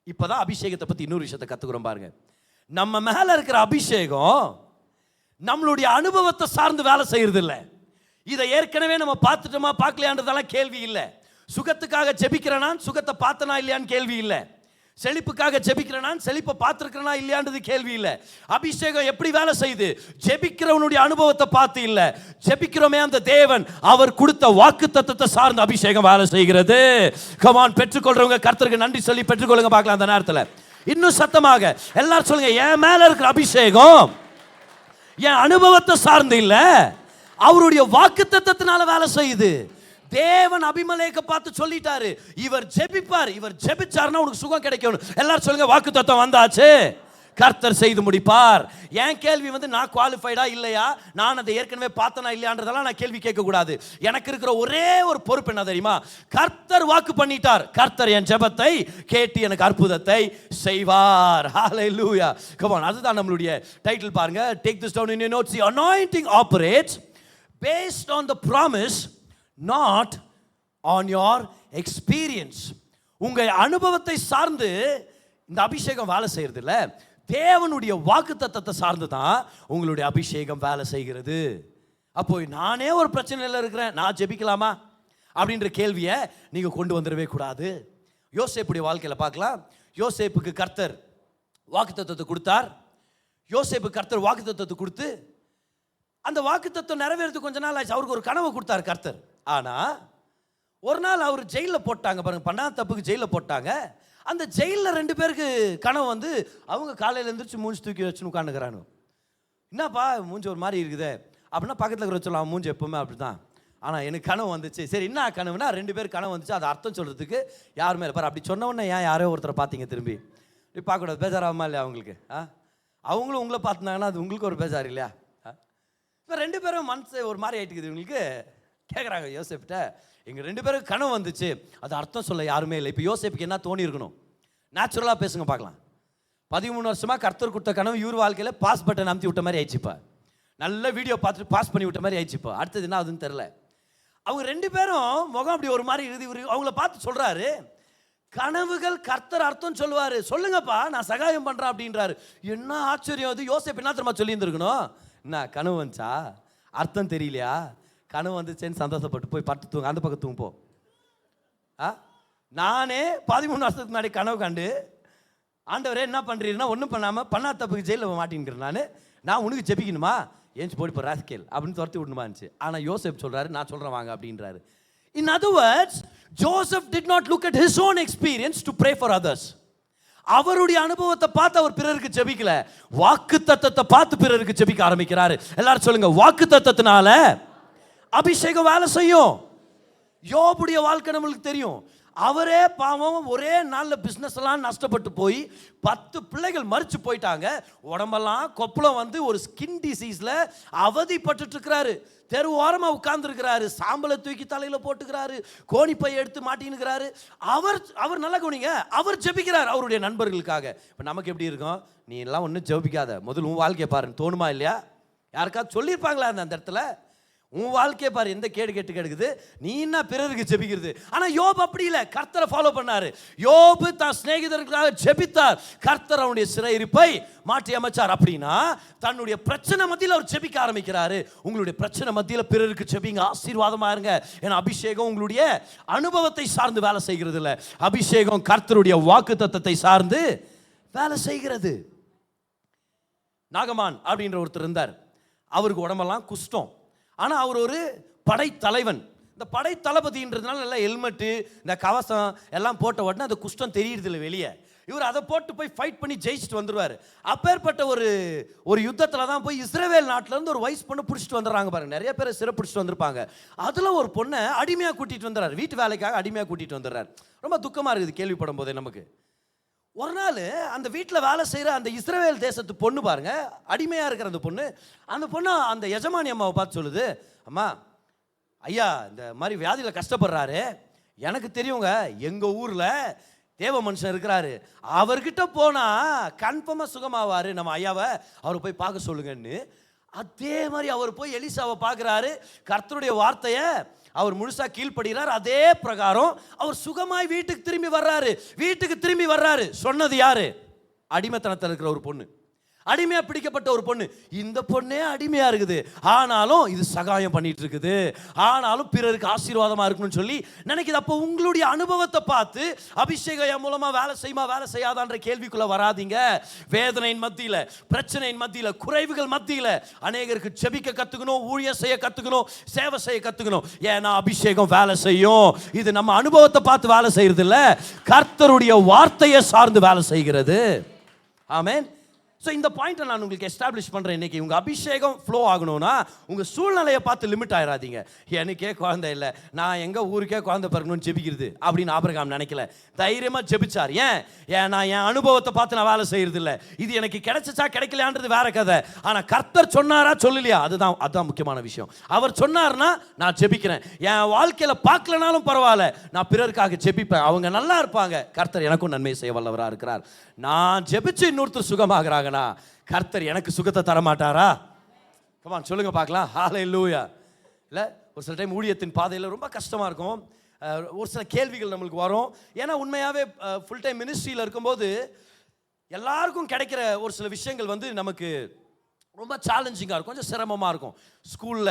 இப்பதான் அபிஷேகத்தை பத்தி இன்னொரு விஷயத்தை கத்துக்கிறோம் பாருங்க. நம்ம மேல இருக்கிற அபிஷேகம் நம்மளுடைய அனுபவத்தை சார்ந்து வேலை செய்யறது இல்லை. இதை ஏற்கனவே நம்ம பார்த்துட்டோமா பார்க்கலையான்றதெல்லாம் கேள்வி இல்லை. சுகத்துக்காக ஜெபிக்கிறேனா சுகத்தை பார்த்தனா இல்லையான்னு கேள்வி இல்லை. செழிப்புக்காக ஜெபிக்கிறேனா செழிப்பை பார்த்துருக்கிறேனா இல்லையான்றது கேள்வி இல்லை. அபிஷேகம் எப்படி வேலை செய்யுது? ஜெபிக்கிறவனுடைய அனுபவத்தை பார்த்து இல்லை, ஜெபிக்கிறோமே அந்த தேவன் அவர் கொடுத்த வாக்கு தத்தத்தை சார்ந்த அபிஷேகம் வேலை செய்கிறது. கமான், பெற்றுக்கொள்றவங்க கர்த்தருக்கு நன்றி சொல்லி பெற்றுக்கொள்ளுங்க பார்க்கலாம். அந்த நேரத்தில் இன்னும் சத்தமாக எல்லாரும் சொல்லுங்க, என் மேல இருக்கிற அபிஷேகம் என் அனுபவத்தை சார்ந்து இல்லை, அவருடைய வாக்கு தத்தத்தினால வேலை செய்யுது. தேவன் அபிமெலேக்கை பார்த்து சொல்லிட்டாரு, இவர் ஜெபிப்பார், இவர் ஜெபிச்சார்னா உனக்கு சுகம் கிடைக்கும். எல்லாரும் சொல்லுங்க, வாக்கு தத்தம் வந்தாச்சு, கர்த்தர் செய்து முடிப்பார். என் கேள்வி வந்து நான் குவாலிஃபைடா இல்லையா, நான் அதை ஏற்கனவே பார்த்தனா இல்லையான்றதெல்லாம் நான் கேள்வி கேட்க கூடாது. எனக்கு இருக்கிற ஒரே ஒரு பொறுப்பு என்ன தெரியுமா? கர்த்தர் வாக்கு பண்ணிட்டார், கர்த்தர் என் ஜெபத்தை கேட்டு எனக்கு அற்புதத்தை செய்வார். ஹalleluya. come on, அதுதான் நம்மளுடைய டைட்டில் பாருங்க. Take this down in your notes. The anointing operates based on the promise, not on your experience. உங்க அனுபவத்தை சார்ந்து இந்த அபிஷேகம் வேலை செய்யறது இல்ல, தேவனுடைய வாக்குத்தத்தத்தை சார்ந்து தான் உங்களுடைய அபிஷேகம் வேலை செய்கிறது. அப்போ நானே ஒரு பிரச்சனையில் இருக்கிறேன், நான் ஜெபிக்கலாமா அப்படின்ற கேள்வியை நீங்க கொண்டு வந்துடவே கூடாது. யோசேப்புடைய வாழ்க்கையில பார்க்கலாம். யோசேப்புக்கு கர்த்தர் வாக்குத்தத்தத்தை கொடுத்தார். யோசேப்பு கர்த்தர் வாக்குத்தத்தத்தை கொடுத்து அந்த வாக்குத்தத்தம் நிறைவேறது கொஞ்ச நாள் ஆச்சு. அவருக்கு ஒரு கனவு கொடுத்தார் கர்த்தர். ஆனா ஒரு நாள் அவர் ஜெயிலில் போட்டாங்க பாருங்க, பண்ணாத தப்புக்கு ஜெயிலில் போட்டாங்க. அந்த ஜெயிலில் 2 பேருக்கு கனவு வந்து அவங்க காலையில் எழுந்திரிச்சு மூஞ்சி தூக்கி வச்சுன்னு உட்காந்துக்கிறானு. என்னப்பா மூஞ்சி ஒரு மாதிரி இருக்குது அப்படின்னா பக்கத்தில் இருக்கிற சொல்லலாம், மூஞ்சி எப்பவுமே அப்படி தான், ஆனால் எனக்கு கனவு வந்துச்சு. சரி என்ன கனவுனா 2 பேர் கனவு வந்துச்சு, அது அர்த்தம் சொல்கிறதுக்கு யாருமே இல்லை. பாரு அப்படி சொன்ன உடனே ஏன் யாரோ ஒருத்தரை பார்த்தீங்க திரும்பி இப்படி பார்க்கக்கூடாது, பேஜாராகுமா இல்லையா அவங்களுக்கு? அவங்களும் உங்களை பார்த்துனாங்கன்னா அது உங்களுக்கு ஒரு பேஜார் இல்லையா? இப்போ 2 பேரும் மனசு ஒரு மாதிரி ஆகிட்டுக்குது இவங்களுக்கு. கேட்குறாங்க யோசேப்பிட்ட, எங்கள் 2 பேரும் கனவு வந்துச்சு, அது அர்த்தம் சொல்ல யாருமே இல்லை. இப்போ யோசேப்புக்கு என்ன தோணி இருக்கணும்? நேச்சுரலாக பேசுங்க பார்க்கலாம். 13 வருஷமாக கர்த்தர் கொடுத்த கனவு இவர் வாழ்க்கையில் பாஸ் பட்டன் அமுத்தி விட்ட மாதிரி ஆயிடுச்சுப்பா, நல்ல வீடியோ பார்த்துட்டு பாஸ் பண்ணி விட்ட மாதிரி ஆயிடுச்சுப்பா. அடுத்தது என்ன ஆகுதுன்னு தெரில. அவங்க 2 பேரும் முகம் அப்படி ஒரு மாதிரி இருக்குது. இவர் அவங்கள பார்த்து சொல்கிறாரு, கனவுகள் கர்த்தர் அர்த்தம் சொல்லுவார், சொல்லுங்கப்பா நான் சகாயம் பண்ணுறேன் அப்படின்றாரு. என்ன ஆச்சரியம் அது! யோசேப்பு என்ன தெரியுமா சொல்லியிருந்துருக்கணும்? என்ன கனவு வந்துச்சா, அர்த்தம் தெரியலையா, கனவு வந்துச்சேன்னு சந்தோஷப்பட்டு போய் பட்டு தூங்க, அந்த பக்கம் தூங்க போ. நானே 13 வருஷத்துக்கு முன்னாடி கனவு கண்டு, ஆண்டவரே என்ன பண்ணுறீங்கன்னா ஒன்றும் பண்ணாமல் பண்ணா தப்புக்கு ஜெயிலில் மாட்டின்கிறேன், நான் உனக்கு ஜெபிக்கணுமா, ஏஞ்சி போடி போகிற ராஸ்கேல் அப்படின்னு துரத்தி விடணுமா இருந்துச்சு. ஆனால் யோசேப் சொல்கிறாரு, நான் சொல்கிறேன் வாங்க அப்படின்றாரு. In other words, Joseph did not look at his own experience to pray for others. அவருடைய அனுபவத்தை பார்த்து அவர் பிறருக்கு ஜெபிக்கல, வாக்குத்தத்தத்தை பார்த்து பிறருக்கு ஜெபிக்க ஆரம்பிக்கிறாரு. எல்லாரும் சொல்லுங்க, வாக்குத்தத்தத்தினால அபிஷேகம் வேலை செய்யும். யோபுடைய வாழ்க்கை நம்மளுக்கு தெரியும். அவரே பாவம் ஒரே நாளில் பிஸ்னஸ் எல்லாம் நஷ்டப்பட்டு போய் 10 பிள்ளைகள் மறிச்சு போயிட்டாங்க. உடம்பெல்லாம் கொப்பளம் வந்து ஒரு ஸ்கின் டிசீஸில் அவதிப்பட்டு இருக்கிறாரு. தெரு ஓரமாக உட்கார்ந்துருக்கிறாரு, சாம்பலை தூக்கி தலையில் போட்டுக்கிறாரு, கோணிப்பை எடுத்து மாட்டின்னுக்கிறாரு. அவர் நல்லா கவனிங்க, அவர் ஜெபிக்கிறார் அவருடைய நண்பர்களுக்காக. இப்போ நமக்கு எப்படி இருக்கும்? நீ எல்லாம் ஒன்றும் ஜெபிக்காத, முதல்ல உன் வாழ்க்கையை பாருன்னு தோணுமா இல்லையா? யாருக்காவது சொல்லியிருப்பாங்களா அந்த இடத்துல? உன் வாழ்க்கையை பாரு எந்த கேடு கெட்டு கிடக்குது, நீ என்ன பிறருக்கு ஜெபிக்கிறது? ஆனால் யோபு அப்படி இல்லை, கர்த்தரை ஃபாலோ பண்ணாரு. யோபு தான் சிநேகிதர்களுக்காக ஜெபித்தார், கர்த்தர் அவனுடைய சிறையிருப்பை மாற்றி அமைச்சார். அப்படின்னா தன்னுடைய பிரச்சனை மத்தியில் அவர் ஜெபிக்க ஆரம்பிக்கிறாரு. உங்களுடைய பிரச்சனை மத்தியில் பிறருக்கு ஜெபிங்க, ஆசீர்வாதமா இருங்க. ஏன்னா அபிஷேகம் உங்களுடைய அனுபவத்தை சார்ந்து வேலை செய்கிறது இல்லை, அபிஷேகம் கர்த்தருடைய வாக்குத்தத்தத்தை சார்ந்து வேலை செய்கிறது. நாகமான் அப்படின்ற ஒருத்தர் இருந்தார். அவருக்கு உடம்பெல்லாம் குஷ்டம். ஆனால் அவர் ஒரு படைத்தலைவன். இந்த படை தளபதின்றதுனால நல்லா ஹெல்மெட்டு இந்த கவசம் எல்லாம் போட்ட உடனே அந்த குஷ்டம் தெரியுறது இல்லை வெளியே. இவர் அதை போட்டு போய் ஃபைட் பண்ணி ஜெயிச்சுட்டு வந்துடுவார். அப்பேற்பட்ட ஒரு யுத்தத்தில் தான் போய் இஸ்ரவேல் நாட்டிலேருந்து ஒரு வயசு பொண்ணு பிடிச்சிட்டு வந்துடுறாங்க பாருங்க. நிறைய பேரை சிறப்பிடிச்சிட்டு வந்திருப்பாங்க. அதில் ஒரு பொண்ணை அடிமையாக கூட்டிகிட்டு வந்துடுறாரு, வீட்டு வேலைக்காக அடிமையாக கூட்டிகிட்டு வந்துடுறாரு. ரொம்ப துக்கமாக இருக்குது கேள்விப்படும் போதே நமக்கு. ஒரு நாள் அந்த வீட்டில் வேலை செய்கிற அந்த இஸ்ரவேல் தேசத்து பொண்ணு பாருங்க, அடிமையாக இருக்கிற அந்த பொண்ணு அந்த எஜமானி அம்மாவை பார்த்து சொல்லுது, அம்மா ஐயா இந்த மாதிரி வியாதியில் கஷ்டப்படுறாரு, எனக்கு தெரியுங்க, எங்கள் ஊரில் தேவ மனுஷன் இருக்கிறாரு, அவர்கிட்ட போனால் கன்ஃபார்மாக சுகமாவார், நம்ம ஐயாவை அவரை போய் பார்க்க சொல்லுங்கன்னு. அதே மாதிரி அவர் போய் எலிசாவை பார்க்குறாரு. கர்த்தருடைய வார்த்தையை அவர் முழுசா கீழ்ப்படுகிறார். அதே பிரகாரம் அவர் சுகமாய் வீட்டுக்கு திரும்பி வர்றாரு. சொன்னது யாரு? அடிமைத்தனத்தில் இருக்கிற ஒரு பொண்ணு, அடிமையா பிடிக்கப்பட்ட ஒரு பொண்ணு. இந்த பொண்ணே அடிமையா இருக்குது, ஆனாலும் இது சகாயம் பண்ணிட்டு இருக்குது, ஆனாலும் பிறருக்கு ஆசீர்வாதமா இருக்கணும்னு சொல்லி நினைக்குது. அப்போ உங்களுடைய அனுபவத்தை பார்த்து அபிஷேகம் என் மூலமா வேலை செய்யுமா வேலை செய்யாதான்ற கேள்விக்குள்ள வராதிங்க. வேதனையின் மத்தியில, பிரச்சனையின் மத்தியில, குறைவுகள் மத்தியில அநேகருக்கு ஜெபிக்க கத்துக்கணும், ஊழியம் செய்ய கத்துக்கணும், சேவை செய்ய கத்துக்கணும். ஏன்னா அபிஷேகம் வேலை செய்யும். இது நம்ம அனுபவத்தை பார்த்து வேலை செய்யறது இல்ல, கர்த்தருடைய வார்த்தையை சார்ந்து வேலை செய்கிறது. ஆமென். ஸோ இந்த பாயிண்ட்டை நான் உங்களுக்கு எஸ்டாப்ளிஷ் பண்ணுறேன் இன்னைக்கு. உங்கள் அபிஷேகம் ஃப்ளோ ஆகணும்னா உங்கள் சூழ்நிலையை பார்த்து லிமிட் ஆயிடாதீங்க. எனக்கே குழந்தை இல்லை, நான் எங்கள் ஊருக்கே குழந்தை பிறக்கணும்னு ஜெபிக்கிறது அப்படின்னு ஆபிரகாம் நினைக்கல. தைரியமாக ஜெபிச்சார். ஏன்னா என் அனுபவத்தை பார்த்து நான் வேலை செய்யறது இல்லை, இது எனக்கு கிடைச்சிச்சா கிடைக்கலையான்றது வேற கதை. ஆனால் கர்த்தர் சொன்னாரா சொல்லலையா, அதுதான் முக்கியமான விஷயம். அவர் சொன்னார்னா நான் ஜெபிக்கிறேன். என் வாழ்க்கையில் பார்க்கலனாலும் பரவாயில்ல, நான் பிறருக்காக ஜெபிப்பேன், அவங்க நல்லா இருப்பாங்க, கர்த்தர் எனக்கும் நன்மை செய்ய வல்லவராக இருக்கிறார். நான் ஜெபிச்சு இன்னொருத்தர் சுகமாகறாங்கன்னா கர்த்தர் எனக்கு சுகத்தை தரமாட்டாரா? கமான் சொல்லுங்க பார்க்கலாம். ஹல்லேலூயா. இல்லை ஒரு சில டைம் ஊழியத்தின் பாதையில் ரொம்ப கஷ்டமாக இருக்கும், ஒரு சில கேள்விகள் நம்மளுக்கு வரும். ஏன்னா உண்மையாகவே ஃபுல் டைம் மினிஸ்ட்ரியில் இருக்கும்போது எல்லாருக்கும் கிடைக்கிற ஒரு சில விஷயங்கள் வந்து நமக்கு ரொம்ப சேலஞ்சிங்காக இருக்கும், கொஞ்சம் சிரமமாக இருக்கும். ஸ்கூலில்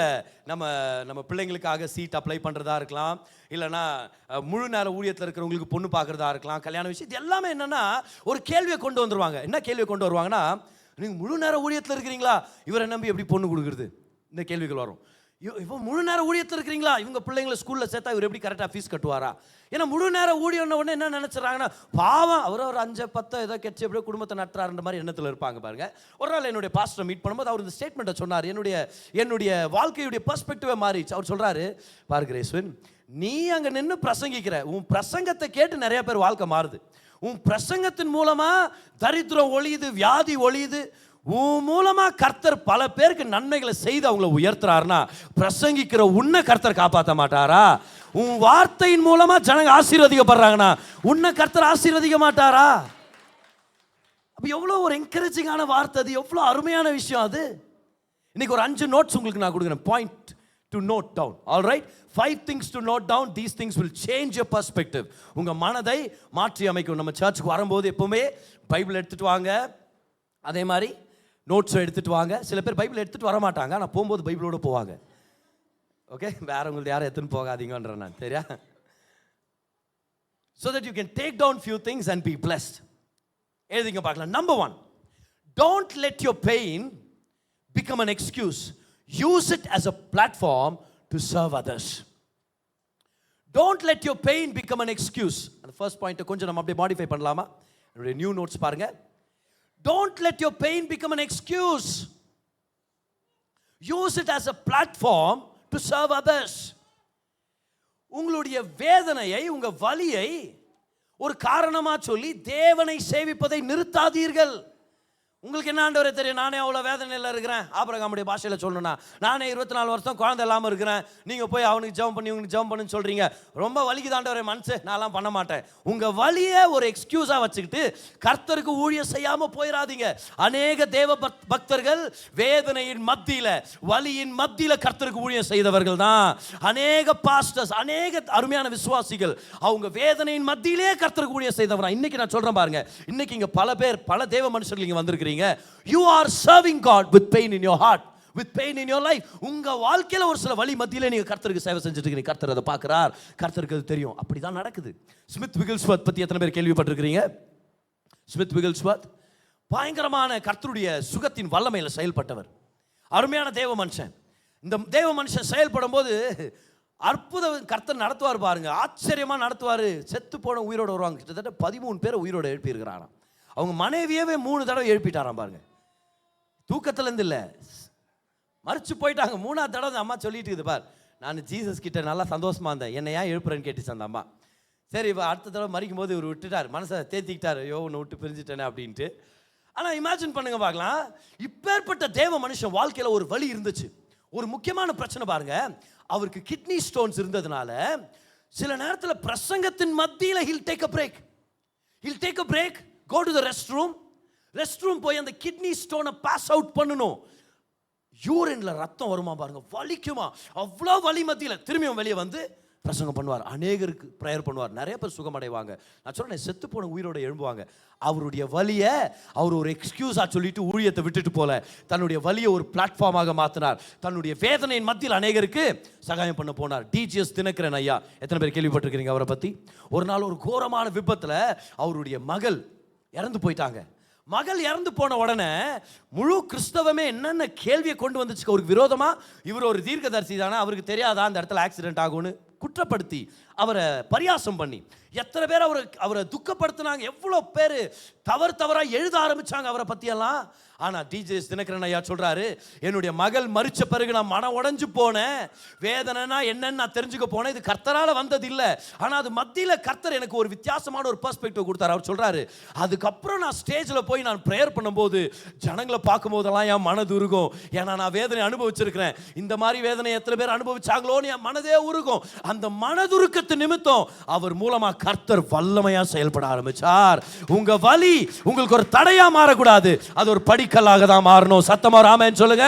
நம்ம பிள்ளைங்களுக்காக சீட் அப்ளை பண்ணுறதா இருக்கலாம், இல்லைனா முழு நேர ஊழியத்தில் இருக்கிறவங்களுக்கு பொண்ணு பார்க்குறதா இருக்கலாம், கல்யாண விஷயம். இது எல்லாமே என்னென்னா ஒரு கேள்வியை கொண்டு வந்துருவாங்க. என்ன கேள்வியை கொண்டு வருவாங்கன்னா, நீங்கள் முழு நேர ஊழியத்தில் இருக்கிறீங்களா, இவரை நம்பி எப்படி பொண்ணு கொடுக்குறது, இந்த கேள்விகள் வரும். இப்போ முழு நேர ஊழியத்தில் இருக்கிறீங்களா, இவங்க பிள்ளைங்களை ஸ்கூலில் சேர்த்தா இவர் எப்படி கரெக்டாக ஃபீஸ் கட்டுவாரா? ஏன்னா முழு நேர ஊழியர்ன உடனே என்ன நினச்சிடறாங்கன்னா, பாவம் அவர் ஒரு 5-10 ஏதோ கெச்சு எப்படியோ குடும்பத்தை நட்டுறாருன்ற மாதிரி எண்ணத்தில் இருப்பாங்க பாருங்க. ஒரு நாள் என்னுடைய பாஸ்டரை மீட் பண்ணும்போது அவர் இந்த ஸ்டேட்மெண்ட்டை சொன்னார். என்னுடைய வாழ்க்கையுடைய பெர்ஸ்பெக்டிவே மாறிச்சு. அவர் சொல்கிறாரு, பாருங்க ரேஸ்வன், நீ அங்கே நின்று பிரசங்கிக்கிற, உன் பிரசங்கத்தை கேட்டு நிறைய பேர் வாழ்க்கை மாறுது. உன் பிரசங்கத்தின் மூலமா தரித்திரம் ஒழியுது, வியாதி ஒழியுது. உன் மூலமா கர்த்தர் பல பேருக்கு நன்மைகளை செய்து அவங்கள உயர்த்துறாருன்னா, பிரசங்கிக்கிற உன்னை கர்த்தர் காப்பாற்ற மாட்டாரா? உன் வார்த்தையின் மூலமா ஜனங்க ஆசீர்வதிக்கப்படுறாங்கன்னா உன்னை கர்த்தர் ஆசீர்வதிக்க மாட்டாரா? அப்ப எவ்வளோ ஒரு என்கரேஜிங்கான வார்த்தை அது, எவ்வளோ அருமையான விஷயம் அது. இன்னைக்கு ஒரு 5 நோட்ஸ் உங்களுக்கு நான் கொடுக்குறேன். Point to note down. All right, 5 things to note down. These things will change your perspective. உங்க மனதை மாற்றி அமைக்கும். நம்ம சர்ச்சுக்கு வரும்போது எப்பவுமே பைபிள் எடுத்துட்டு வாங்க, அதே மாதிரி நோட்ஸை எடுத்துட்டு வாங்க. சில பேர் பைபிள் எடுத்துட்டு வர மாட்டாங்க, ஆனால் போகும்போது பைபிளோடு போவாங்க. ஓகே, வேற உங்களுக்கு யாரும் எடுத்துன்னு போகாதீங்கன்ற நான் தெரியா. so that you can take down few things and be blessed. எழுதிங்க பார்க்கலாம். Number 1, don't let your pain become an excuse. Use it as a platform to serve others. Don't let your pain become an excuse. அந்த first point கொஞ்சம் நம்ம அப்படியே modify பண்ணலாமா? என்னுடைய new notes பாருங்க. Don't let your pain become an excuse. Use it as a platform to serve others. உங்களுடைய வேதனையை, உங்க வலியை ஒரு காரணமா சொல்லி தேவனை சேவிப்பதை நிறுத்தாதீர்கள். உங்களுக்கு என்ன ஆண்டவரே தெரியும், நானே அவ்வளோ வேதனையில் இருக்கிறேன். ஆபிரகாமுடைய பாஷையில் சொல்லணும்னா, நானே 24 வருஷம் குழந்தை இல்லாமல் இருக்கிறேன். நீங்கள் போய் அவனுக்கு ஜெபம் பண்ணி இவனுக்கு ஜெபம் பண்ணுன்னு சொல்கிறீங்க. ரொம்ப வலிக்குது ஆண்டவரே மனசு, நான்லாம் பண்ண மாட்டேன். உங்கள் வலியை ஒரு எக்ஸ்கியூஸாக வச்சுக்கிட்டு கர்த்தருக்கு ஊழியம் செய்யாமல் போயிடாதீங்க. அநேக தேவ பக்தர்கள் வேதனையின் மத்தியில், வலியின் மத்தியில் கர்த்தருக்கு ஊழியம் செய்தவர்கள் தான். அநேக பாஸ்டர்ஸ், அநேக அருமையான விசுவாசிகள் அவங்க வேதனையின் மத்தியிலே கர்த்தருக்கு ஊழியம் செய்தவரா. இன்னைக்கு நான் சொல்கிறேன் பாருங்க, இன்னைக்கு இங்கே பல பேர், பல தேவ மனுஷர்கள் இங்கே வந்திருக்கிறீங்க. You are serving God with pain in your heart, with pain in your life. உங்க வாழ்க்கையில ஒரு சில வலி மத்தியில நீங்க கர்த்தருக்கு சேவை செஞ்சுட்டு இருக்கீங்க. கர்த்தர் அதை பார்க்கிறார், கர்த்தருக்கு அது தெரியும். அப்படிதான் நடக்குது. ஸ்மித் விகில்ஸ்வர்த் பத்தி எத்தனை பேர் கேள்விப்பட்டிருக்கிறீங்க? ஸ்மித் விகில்ஸ்வர்த் பயங்கரமான கர்த்தருடைய சுகத்தின் வல்லமையில செயல்பட்டவர், அருமையான தேவ மனுஷன். இந்த தேவ மனுஷன் செயல்படும் போது அற்புதம் கர்த்தர் நடத்துவார் பாருங்க, ஆச்சரியமா நடத்துவார். செத்து போன உயிரோட வருவாங்க. கிட்டத்தட்ட 13 பேரை உயிரோட எழுப்பி இருக்கிறாராம். அவங்க மனைவியவே 3 தடவை எழுப்பிட்டாராம் பாருங்க. தூக்கத்துலேருந்து இல்லை, மறிச்சு போயிட்டாங்க. 3ஆவது தடவை அம்மா சொல்லிட்டு இருக்குது பார், நான் ஜீசஸ் கிட்ட நல்லா சந்தோஷமா இருந்தேன், என்னை ஏன் எழுப்புறேன்னு கேட்டுச்சு அந்த அம்மா. சரி, இப்போ அடுத்த தடவை மறிக்கும் போது இவர் விட்டுட்டார், மனசை தேத்திக்கிட்டார், ஐயோ உன்னை விட்டு பிரிஞ்சுட்டேனே அப்படின்ட்டு. ஆனால் இமேஜின் பண்ணுங்க பார்க்கலாம், இப்பேற்பட்ட தேவ மனுஷன் வாழ்க்கையில் ஒரு வலி இருந்துச்சு. ஒரு முக்கியமான பிரச்சனை பாருங்க, அவருக்கு கிட்னி ஸ்டோன்ஸ் இருந்ததுனால சில நேரத்தில் பிரசங்கத்தின் மத்தியில் he'll take a break, go to the restroom போய் அந்த கிட்னி ஸ்டோனை பாஸ் அவுட் பண்ணணும். யூரின்ல ரத்தம் வருமா பாருங்க, வலிக்குமா, அவ்வளோ வலி மத்தியில் திரும்பியும் வெளியே வந்து பிரசங்கம் பண்ணுவார். அநேகருக்கு ப்ரேயர் பண்ணுவார், நிறைய பேர் சுகமடைவாங்க. நான் சொல்றேன், செத்து போன உயிரோட எழும்புவாங்க. அவருடைய வலியை அவர் ஒரு எக்ஸ்கியூஸாக சொல்லிட்டு ஊழியத்தை விட்டுட்டு போல, தன்னுடைய வலியை ஒரு பிளாட்ஃபார்மாக மாற்றினார். தன்னுடைய வேதனையின் மத்தியில் அநேகருக்கு சகாயம் பண்ண போனார். டிஜிஎஸ் தினகரன் ஐயா, எத்தனை பேர் கேள்விப்பட்டிருக்கிறீங்க அவரை பற்றி? ஒரு நாள் ஒரு கோரமான விபத்தில் அவருடைய மகள் இறந்து போயிட்டாங்க. மகள் இறந்து போன உடனே முழு கிறிஸ்தவமே என்னென்ன கேள்வியை கொண்டு வந்துச்சு அவருக்கு விரோதமா. இவர் ஒரு தீர்க்கதரிசி தானே, அவருக்கு தெரியாதா அந்த இடத்துல ஆக்சிடென்ட் ஆகும்னு குற்றப்படுத்தி அவரை பரியாசம் பண்ணி எத்தனை பேர் அவரை துக்கப்படுத்தினாங்க. எவ்வளோ பேர் தவறாக எழுத ஆரம்பிச்சாங்க அவரை பற்றியெல்லாம். ஆனால் டிஜிஎஸ் தினகரன் ஐயா சொல்கிறாரு, என்னுடைய மகள் மறிச்ச பிறகு நான் மனம் உடைஞ்சு போனேன், வேதனைனா என்னன்னு நான் தெரிஞ்சுக்க போனேன். இது கர்த்தரால் வந்தது இல்லை, ஆனால் அது மத்தியில் கர்த்தர் எனக்கு ஒரு வித்தியாசமான ஒரு பெர்ஸ்பெக்டிவ் கொடுத்தாரு. அவர் சொல்கிறாரு, அதுக்கப்புறம் நான் ஸ்டேஜில் போய் நான் ப்ரேயர் பண்ணும்போது ஜனங்களை பார்க்கும் போதெல்லாம் என் மனது உருகும். ஏன்னா நான் வேதனை அனுபவிச்சிருக்கிறேன். இந்த மாதிரி வேதனை எத்தனை பேர் அனுபவிச்சாங்களோன்னு என் மனதே உருகும். அந்த மனதுருக்கத்து நிமித்தம் அவர் மூலமா கர்த்தர் வல்லமையா செயல்பட ஆரம்பிச்சார். உங்க வலி உங்களுக்கு ஒரு தடையா மாறக்கூடாது, அது ஒரு படிக்கல்லாக தான் மாறணும். சத்தமா ஆமென் சொல்லுங்க.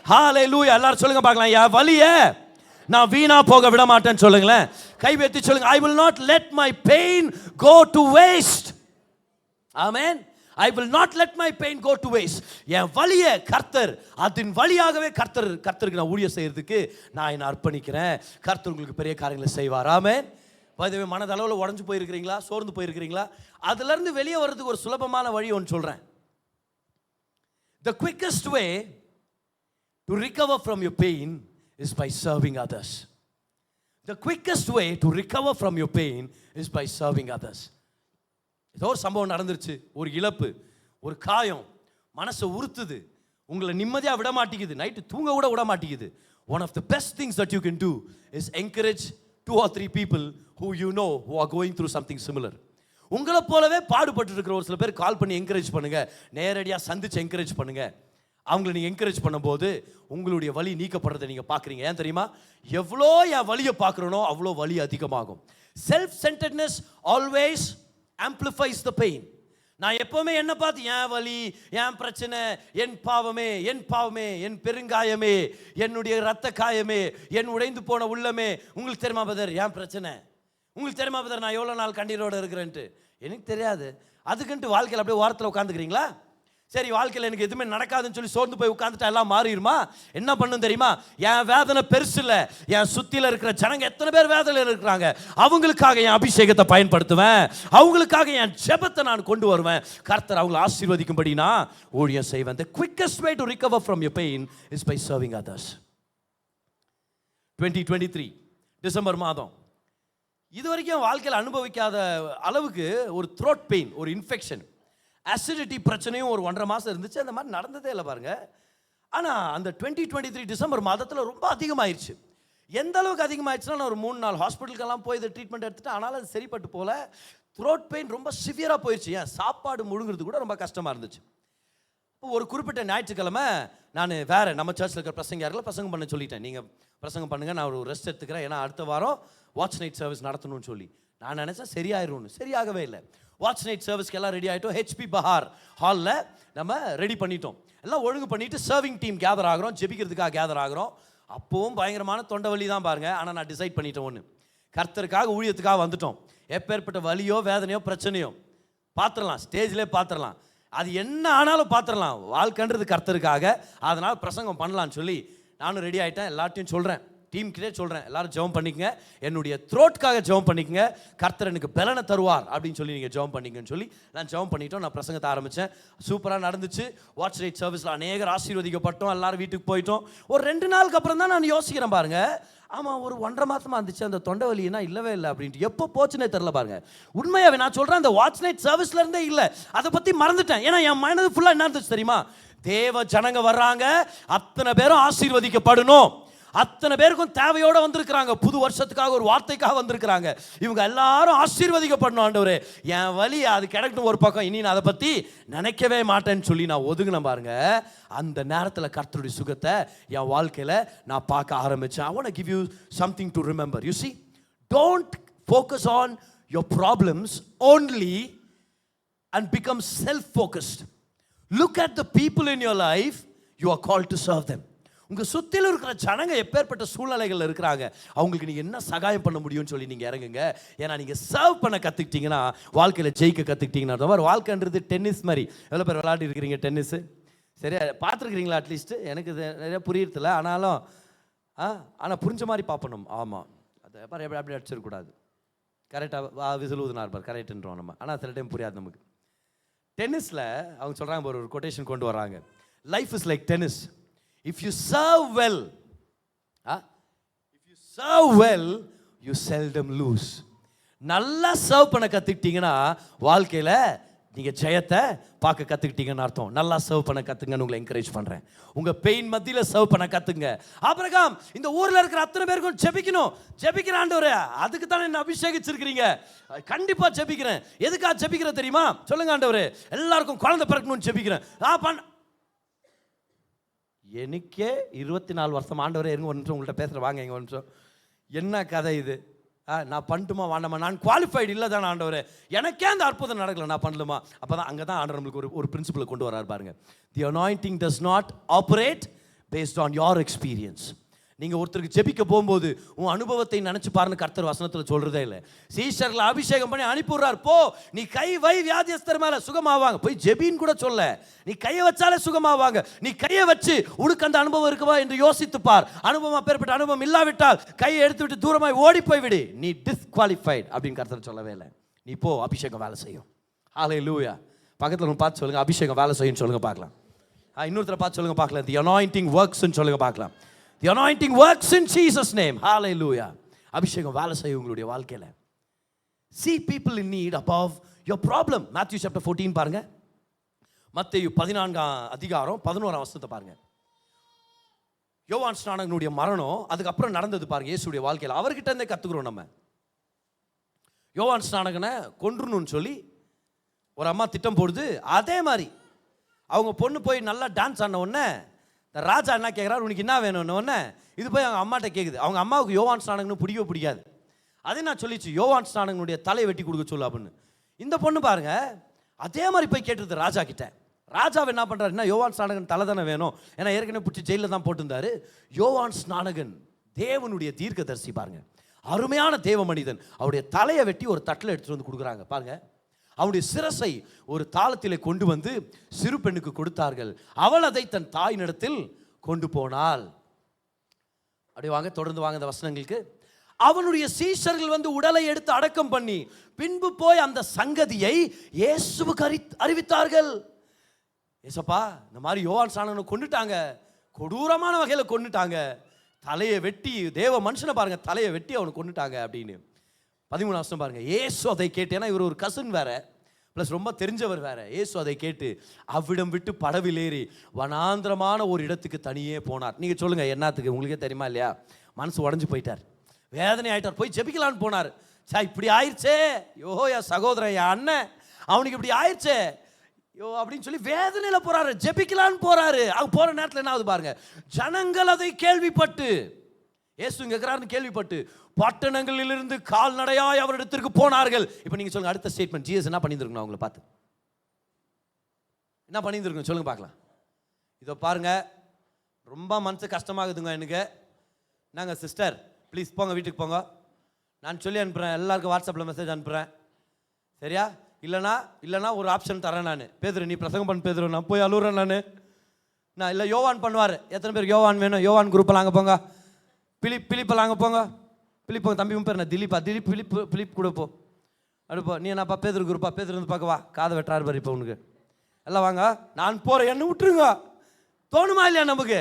ஹalleluya. எல்லாரும் சொல்லுங்க பார்க்கலாம், என் வலியை நான் வீணா போக விட மாட்டேன்னு சொல்லுங்களேன். கை வைத்து சொல்லுங்க, I will not let my pain go to waste. Amen. I will not let my pain go to waste. என் வலியை கர்த்தர், அதன் வழியாகவே கர்த்தருக்கு நான் ஊழியம் செய்யறதுக்கு நான் என்ன அர்ப்பணிக்கிறேன். கர்த்தர் உங்களுக்கு பெரிய காரியங்களை செய்வார். ஆமென். பதவி மனதளவில் உடஞ்சு போயிருக்கிறீங்களா, சோர்ந்து போயிருக்கிறீங்களா? அதுலேருந்து வெளியே வர்றதுக்கு ஒரு சுலபமான வழி ஒன்று சொல்கிறேன். The quickest way to recover from your pain is by serving others. The quickest way to recover from your pain is by serving others. ஏதோ ஒரு சம்பவம் நடந்துருச்சு, ஒரு இழப்பு, ஒரு காயம், மனசை உறுத்துது, உங்களை நிம்மதியாக விட மாட்டேங்குது, நைட்டு தூங்க கூட விட மாட்டேங்குது. One of the best things that you can do is encourage 2 or 3 people who you know who are going through something similar. உங்களை போலவே பாடுபட்டு இருக்கிற ஒரு சில பேர் கால் பண்ணி என்கரேஜ் பண்ணுங்க, நேரடியாக சந்திச்சு என்கரேஜ் பண்ணுங்க. அவங்களை நீங்கள் என்கரேஜ் பண்ணும்போது உங்களுடைய வலி நீக்கப்படுறதை நீங்கள் பார்க்குறீங்க. ஏன் தெரியுமா? எவ்வளோ என் வலியை பார்க்குறனோ அவ்வளோ வலி அதிகமாகும். Self centredness always amplifies the pain. நான் எப்போவுமே என்னை பார்த்து என் வலி, என் பிரச்சனை, என் பாவமே, என் பாவமே, என் பெருங்காயமே, என்னுடைய ரத்த காயமே, என் உடைந்து போன உள்ளமே, உங்களுக்கு தெரியுமா பதர் என் பிரச்சனை, உங்களுக்கு தெரியுமா பதர் நான் எவ்வளோ நாள் கண்ணீரோடு இருக்கிறேன்ட்டு? எனக்கு தெரியாது. அதுக்குன்ட்டு வாழ்க்கையில் அப்படியே வாரத்தில் உட்காந்துக்கிறீங்களா? சரி, வாழ்க்கையில் எனக்கு எதுவுமே நடக்காதுன்னு சொல்லி சோர்ந்து போய் உட்காந்துட்டா எல்லாம் மாறிடுமா? என்ன பண்ணும் தெரியுமா? என் வேதனை பெருசு இல்லை, என் சுற்றியில் இருக்கிற ஜனங்க எத்தனை பேர் வேதனையில் இருக்கிறாங்க, அவங்களுக்காக என் அபிஷேகத்தை பயன்படுத்துவேன், அவங்களுக்காக என் ஜெபத்தை நான் கொண்டு வருவேன், கர்த்தர் அவங்களை ஆசீர்வதிக்கும்படி நான் ஊழியம் செய்வேன். The quickest way to recover from your pain is by serving others. 2023 December மாதம் இது வரைக்கும் வாழ்க்கையில் அனுபவிக்காத அளவுக்கு ஒரு த்ரோட் பெயின், ஒரு இன்ஃபெக்ஷன், அசிடிட்டி பிரச்சனையும் ஒரு 1.5 மாதம் இருந்துச்சு. அந்த மாதிரி நடந்ததே இல்லை பாருங்க. ஆனால் அந்த 2023 டிசம்பர் மாதத்தில் ரொம்ப அதிகமாகிடுச்சு. எந்த அளவுக்கு அதிகமாகிடுச்சுன்னா, நான் ஒரு 3-4 ஹாஸ்பிட்டலுக்கெல்லாம் போய் இதை ட்ரீட்மெண்ட் எடுத்துட்டு, ஆனாலும் அது சரிப்பட்டு போல. த்ரோட் பெயின் ரொம்ப சிவியராக போயிடுச்சு. ஏன் சாப்பாடு முழுங்குறது கூட ரொம்ப கஷ்டமாக இருந்துச்சு. ஒரு குறிப்பிட்ட ஞாயிற்றுக்கிழமை நான் வேறு நம்ம சர்ச்சில் இருக்கிற பிரசங்க பிரசங்கம் பண்ண சொல்லிட்டேன். நீங்கள் பிரசங்கம் பண்ணுங்கள், நான் ஒரு ரெஸ்ட் எடுத்துக்கிறேன், ஏன்னா அடுத்த வாரம் வாட்ச் நைட் சர்வீஸ் நடத்தணும்னு சொல்லி. நான் நினச்சேன் சரியாயிரும்னு. சரியாகவே இல்லை. வாட்ச் நைட் சர்வீஸ்க்கு எல்லாம் ரெடி ஆகிட்டோம். ஹெச்பி பஹார் ஹாலில் நம்ம ரெடி பண்ணிட்டோம். எல்லாம் ஒழுங்கு பண்ணிவிட்டு சர்விங் டீம் கேதர் ஆகிறோம், ஜெபிக்கிறதுக்காக கேதர் ஆகிறோம். அப்போவும் பயங்கரமான தொண்டை வலி தான் பாருங்கள். ஆனால் நான் டிசைட் பண்ணிட்டேன், ஒன்று கர்த்தருக்காக ஊழியத்துக்காக வந்துட்டோம். எப்பேற்பட்ட வலியோ வேதனையோ பிரச்சனையோ பார்த்துடலாம், ஸ்டேஜ்லேயே பார்த்துடலாம், அது என்ன ஆனாலும் பார்த்துடலாம். வாழ்க்கைன்றது கர்த்தருக்காக, அதனால் பிரசங்கம் பண்ணலான்னு சொல்லி நானும் ரெடி ஆகிட்டேன். எல்லாத்தையும் சொல்கிறேன், டீம்கிட்டே சொல்கிறேன், எல்லாரும் ஜெபம் பண்ணிக்கங்க, என்னுடைய த்ரோட்காக ஜெபம் பண்ணிக்கங்க, கர்த்தர் எனக்கு பலனை தருவார் அப்படின்னு சொல்லி நீங்கள் ஜெபம் பண்ணிங்கன்னு சொல்லி நான் ஜெபம் பண்ணிட்டோம். நான் பிரசங்கத்தை ஆரம்பித்தேன். சூப்பராக நடந்துச்சு. வாட்ச் நைட் சர்வீஸில் அநேகர் ஆசீர்வதிக்கப்பட்டோம். எல்லாரும் வீட்டுக்கு போயிட்டோம். ஒரு 2 நாளுக்கு அப்புறம் தான் நான் யோசிக்கிறேன் பாருங்க, ஆமாம் ஒரு 1.5 மாதமாக இருந்துச்சு அந்த தொண்டை வலினா இல்லவே இல்லை அப்படின்ட்டு. எப்போ போச்சுன்னே தெரில பாருங்க. உண்மையாகவே நான் சொல்கிறேன், அந்த வாட்ச் நைட் சர்வீஸ்லேருந்தே இல்லை, அதை பற்றி மறந்துட்டேன். ஏன்னா என் மனது ஃபுல்லாக என்ன இருந்துச்சு தெரியுமா? தேவ ஜனங்க வர்றாங்க, அத்தனை பேரும் ஆசீர்வதிக்கப்படணும், அத்தனை பேருக்கும் தேவையோடு வந்திருக்கிறாங்க, புது வருஷத்துக்காக ஒரு வார்த்தைக்காக வந்திருக்கிறாங்க, இவங்க எல்லாரும் ஆசீர்வதிக்கப்படணும் ஆண்டவரே. என் வலி அது கிடைக்கணும் ஒரு பக்கம், இனி நான் அதை பற்றி நினைக்கவே மாட்டேன்னு சொல்லி நான் ஒதுங்கினேன் பாருங்க. அந்த நேரத்தில் கர்த்தருடைய சுகத்தை என் வாழ்க்கையில் நான் பார்க்க ஆரம்பித்தேன். I want to give you something to remember. You see, don't focus on your problems only and become self-focused. Look at the people in your life, you are called to serve them. உங்கள் சுற்றிலும் இருக்கிற ஜனங்க எப்பேற்பட்ட சூழ்நிலைகள் இருக்கிறாங்க, அவங்களுக்கு நீங்கள் என்ன சகாயம் பண்ண முடியும்னு சொல்லி நீங்கள் இறங்குங்க. ஏன்னா நீங்கள் சர்வ் பண்ண கற்றுக்கிட்டீங்கன்னா வாழ்க்கையில் ஜெயிக்க கற்றுக்கிட்டீங்கன்னா. அந்த மாதிரி வாழ்க்கைன்றது டென்னிஸ் மாதிரி. எவ்வளோ பேர் விளையாடி இருக்கிறீங்க டென்னிஸு? சரியா பார்த்துருக்கிறீங்களா? அட்லீஸ்ட்டு எனக்கு இது நிறையா புரியறதில்ல, ஆனாலும் ஆனால் புரிஞ்ச மாதிரி பார்ப்பணும். ஆமாம், அதை பாரு அப்படி அடிச்சிடக்கூடாது. கரெக்டாக விசில் ஊதுனார் பார், கரெக்டுன்றோம் நம்ம. ஆனால் சில டைம் புரியாது நமக்கு. டென்னிஸில் அவங்க சொல்கிறாங்க, ஒரு கொட்டேஷன் கொண்டு வராங்க, life is like tennis. If you serve well, you seldom lose. நல்லா சர்வ் பண்ண கற்றுக்கிட்டீங்கன்னா வாழ்க்கையில் நீங்கள் ஜெயத்தை பார்க்க கற்றுக்கிட்டீங்கன்னு அர்த்தம். நல்லா சர்வ் பண்ண கற்றுங்கன்னு உங்களை என்கரேஜ் பண்ணுறேன். உங்கள் பெயின் மத்தியில் சர்வ் பண்ண கற்றுங்க. ஆபிரகாம் இந்த ஊரில் இருக்கிற அத்தனை பேருக்கும் ஜெபிக்கணும், ஜெபிக்கிற ஆண்டவரே, அதுக்கு தானே என்ன அபிஷேகிச்சிருக்கிறீங்க, கண்டிப்பாக ஜெபிக்கிறேன். எதுக்காக ஜெபிக்கிறேன் தெரியுமா? சொல்லுங்க ஆண்டவரே, எல்லாருக்கும் குழந்தை பிறக்கணும்னு ஜெபிக்கிறேன். எனக்கே 24 வருஷம் ஆண்டவரே, இருங்க ஒரு நிமிஷம் உங்கள்கிட்ட பேசுகிறேன், வாங்க எங்கள் ஒரு நிமிஷம். என்ன கதை இது? நான் பண்ணட்டுமா வேண்டாமா? நான் குவாலிஃபைடு இல்லை தானே ஆண்டவரே, எனக்கே அந்த அற்புதம் நடக்கலை, நான் பண்ணலுமா? அப்போ தான் அங்கே தான் ஆண்டவர் நம்மளுக்கு ஒரு பிரின்சிபலை கொண்டு வரார் பாருங்க. தி anointing does not operate based on your experience. நீங்கள் ஒருத்தருக்கு ஜெபிக்க போகும்போது உன் அனுபவத்தை நினச்சி பாருன்னு கர்த்தர் வசனத்தில் சொல்கிறதே இல்லை. சீஷர்களை அபிஷேகம் பண்ணி அனுப்பிடுறார், போ நீ கை வை, வியாதியஸ்தர் மேலே சுகமாவாங்க, போய் ஜெபின்னு கூட சொல்ல, நீ கையை வச்சாலே சுகமாவாங்க. நீ கையை வச்சு உனக்கு அந்த அனுபவம் இருக்குவா என்று யோசித்து பார். அனுபவம் அப்பேற்பட்ட அனுபவம் இல்லாவிட்டால் கையை எடுத்து விட்டு தூரமாய் ஓடி போய் விடு, நீ டிஸ்குவாலிஃபைட் அப்படின்னு கர்த்தர் சொல்லவே இல்லை. நீ போ, அபிஷேகம் வேலை செய்யும். ஹல்லேலூயா. பக்கத்தில் பார்த்து சொல்லுங்கள், அபிஷேகம் வேலை செய்யும் சொல்லுங்கள் பார்க்கலாம். இன்னொருத்தரை பார்த்து சொல்லுங்கள் பார்க்கலாம், தி அனாயிண்டிங் ஒர்க்ஸ்ன்னு சொல்லுங்கள் பார்க்கலாம். The anointing works in Jesus name. Hallelujah. அபிஷேகம் வேலை செய்யும் உங்களுடைய வாழ்க்கையில. See people in need above your problem. Matthew chapter 14 பாருங்க. மத்தேயு 14 அதிகாரம் 11 வசனத்தை பாருங்க. யோவான் ஸ்நானகனுடைய மரணம் அதுக்கப்புறம் நடந்தது பாருங்க இயேசுடைய வாழ்க்கையில். அவர்கிட்ட இருந்தே கற்றுக்குறோம் நம்ம. யோவான் ஸ்நானகனை கொன்றுணும்னு சொல்லி ஒரு அம்மா திட்டம் போடுது. அதே மாதிரி அவங்க பொண்ணு போய் நல்லா டான்ஸ் ஆன உடனே இந்த ராஜா என்ன கேட்குறாரு, உனக்கு என்ன வேணும்னு உடனே இது போய் அவங்க அம்மாட்ட கேட்குது. அவங்க அம்மாவுக்கு யோவான் ஸ்நானகன்னு பிடிக்காது. அதே நான் சொல்லிச்சு, யோவான் ஸ்நானகனுடைய தலையை வெட்டி கொடுக்க சொல்லு அப்படின்னு. இந்த பொண்ணு பாருங்க அதே மாதிரி போய் கேட்டுருது ராஜா கிட்ட. ராஜாவை என்ன பண்ணுறாருன்னா, யோவான் ஸ்நானகன் தலை தானே வேணும், ஏன்னா ஏற்கனவே பிடிச்சி ஜெயிலில் தான் போட்டிருந்தாரு. யோவான் ஸ்நானகன் தேவனுடைய தீர்க்கதரிசி பாருங்க, அருமையான தேவ மனிதன். அவருடைய தலையை வெட்டி ஒரு தட்டில் எடுத்துகிட்டு வந்து கொடுக்குறாங்க பாருங்க. அவருடைய சிரசை ஒரு தாளத்திலே கொண்டு வந்து சிறு பெண்ணுக்கு கொடுத்தார்கள். அவள் அதை தன் தாயினிடத்தில் கொண்டு போனாள். அப்படி வாங்க, தொடர்ந்து வாங்க இந்த வசனங்களுக்கு. அவனுடைய சீஷர்கள் வந்து உடலை எடுத்து அடக்கம் பண்ணி பின்பு போய் அந்த சங்கதியை இயேசுவுக்கு அறிவித்தார்கள். ஏசப்பா, இந்த மாதிரி யோவான் ஸ்நானகனை கொண்டுட்டாங்க, கொடூரமான வகையில் கொண்டுட்டாங்க, தலையை வெட்டி, தேவ மனுஷனை பாருங்க தலையை வெட்டி அவனை கொண்டுட்டாங்க அப்படின்னு. 13 வருஷம் பாருங்க. இயேசு அதை கேட்டு, ஏன்னா இவர் ஒரு கசின் வேற ப்ளஸ் ரொம்ப தெரிஞ்சவர் வேற. இயேசு அதை கேட்டு அவ்விடம் விட்டு படவில் ஏறி வனாந்திரமான ஒரு இடத்துக்கு தனியே போனார். நீங்க சொல்லுங்க என்னத்துக்கு, உங்களுக்கே தெரியுமா இல்லையா? மனசு உடஞ்சு போயிட்டார், வேதனை ஆயிட்டார், போய் ஜெபிக்கலான்னு போனார். இப்படி ஆயிடுச்சே, யோ என் சகோதரன், என் அண்ணன், அவனுக்கு இப்படி ஆயிடுச்சே யோ அப்படின்னு சொல்லி வேதனையில போறாரு, ஜெபிக்கலான்னு போறாரு. அவங்க போற நேரத்தில் என்ன ஆகுது பாருங்க, ஜனங்கள் அதை கேள்விப்பட்டு, இயேசு இங்க இருக்கிறாருன்னு கேள்விப்பட்டு பட்டணங்களிலிருந்து கால்நடையாய் அவரிடத்திற்கு போனார்கள். இப்போ நீங்க சொல்லுங்க, அடுத்த ஸ்டேட்மெண்ட் ஜீசஸ் என்ன பண்ணியிருக்கணும்? அவங்களை பார்த்து என்ன பண்ணியிருக்கணும் சொல்லுங்க பார்க்கலாம். இதோ பாருங்க, ரொம்ப மனசு கஷ்டமாகுதுங்க எனக்கு. நாங்கள் சிஸ்டர் ப்ளீஸ் போங்க, வீட்டுக்கு போங்க, நான் சொல்லி அனுப்புகிறேன், எல்லாருக்கும் வாட்ஸ்அப்பில் மெசேஜ் அனுப்புகிறேன், சரியா? இல்லைனா ஒரு ஆப்ஷன் தரேன் நான். பேதுரு நீ பிரசங்கம் பண்ண பேதுரு, நான் போய் அழுறேன் நான் இல்லை யோவான் பண்ணுவார். எத்தனை பேருக்கு யோவான் வேணும்? யோவான் குரூப்பெல்லாம் அங்கே போங்க. பிலிப்பெல்லாம் அங்கே போங்க. பிலிப் போங்க, தம்பி பேர் நான் திலீப்பா, பிலிப் கூட போ. அடுப்போ நீ என்னப்பா பேதுரு குரூப்பா, பேதுரு வந்து பார்க்க வா, காதை வெட்டாரு பாரு இப்போ உனக்கு, எல்லாம் வாங்க நான் போகிறேன், என்ன விட்டுருங்க. தோணுமா இல்லையா நமக்கு?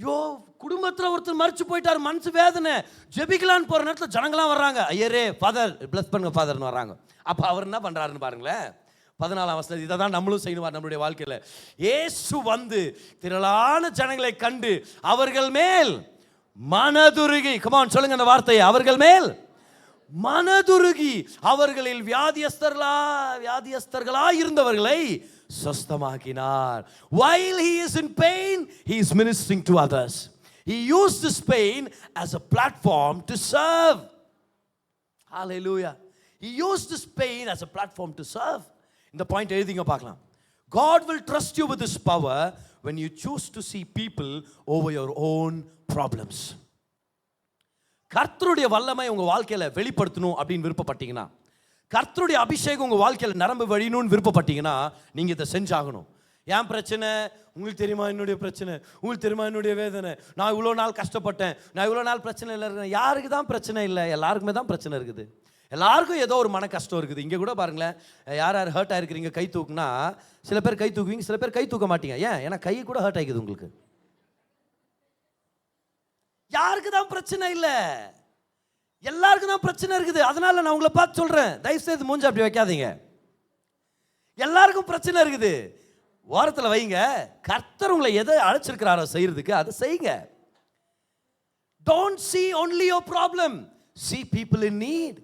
யோ குடும்பத்தில் ஒருத்தர் மறிச்சு போயிட்டார், மனசு வேதனை, ஜெபிக்கலான்னு போகிற நேரத்தில் ஜனங்களாம் வர்றாங்க, ஐயரே ஃபாதர் பிளஸ் பண்ணுங்க ஃபாதர்னு வர்றாங்க. அப்போ அவர் என்ன பண்ணுறாருன்னு பாருங்களேன். 14ஆம் வசனம். இதை தான் நம்மளும் செய்யணும் நம்மளுடைய வாழ்க்கையில். இயேசு வந்து திரளான ஜனங்களை கண்டு அவர்கள் மேல் மனதுருகி, கமான் சொல்லுங்க அந்த வார்த்தையை, அவர்கள் மேல் மனதுருகி அவர்களில் வியாதியஸ்தர்களா இருந்தவர்களை சொஸ்தமாக்கினார். While he is in pain, he is ministering to others. He used this pain as a platform to serve. Hallelujah. He used this pain as a platform to serve. இந்த பாயிண்ட் எழுதிங்க பார்க்கலாம். God will trust you with this power when you choose to see people over your own problems. கர்த்தருடைய வல்லமை உங்க வாழ்க்கையில வெளிப்படுத்தணும் அப்படின்னு விருப்பப்பட்டீங்கன்னா, கர்த்தருடைய அபிஷேகம் உங்க வாழ்க்கையில நிரம்ப வழியணும்னு விருப்பப்பட்டீங்கன்னா, நீங்க இதை செஞ்சாகணும். ஏன் பிரச்சனை? உங்களுக்கு தெரியுமா என்னுடைய பிரச்சனை? உங்களுக்கு தெரியுமா என்னுடைய வேதனை? நான் இவ்வளோ நாள் கஷ்டப்பட்டேன், நான் இவ்வளோ நாள் பிரச்சனை இல்லை இருக்கேன். யாருக்கு தான் பிரச்சனை இல்லை? எல்லாருக்குமே தான் பிரச்சனை இருக்குது. எல்லாருக்கும் ஏதோ ஒரு மன கஷ்டம் இருக்குது. இங்கே கூட பாருங்களேன், யார் ஹர்ட் ஆகிருக்கிறீங்க கை தூக்குனா, சில பேர் கை தூக்குவீங்க, சில பேர் கை தூக்க மாட்டீங்க. ஏன்? ஏன்னா கை கூட ஹர்ட் ஆகிக்குது உங்களுக்கு. யாருக்கு தான் பிரச்சனை இல்லை? எல்லாருக்கும் தான் பிரச்சனை இருக்குது. அதனால நான் உங்களை பார்த்து சொல்றேன், தயவு செய்து மூஞ்சி அப்படி வைக்காதீங்க. எல்லாருக்கும் பிரச்சனை இருக்குது, ஓரத்தில் வைங்க. கர்த்தர் உங்களை எதை அழைச்சிருக்கிறாரோ செய்யறதுக்கு அதை செய்யுங்க. Don't see only your problem, see people in need.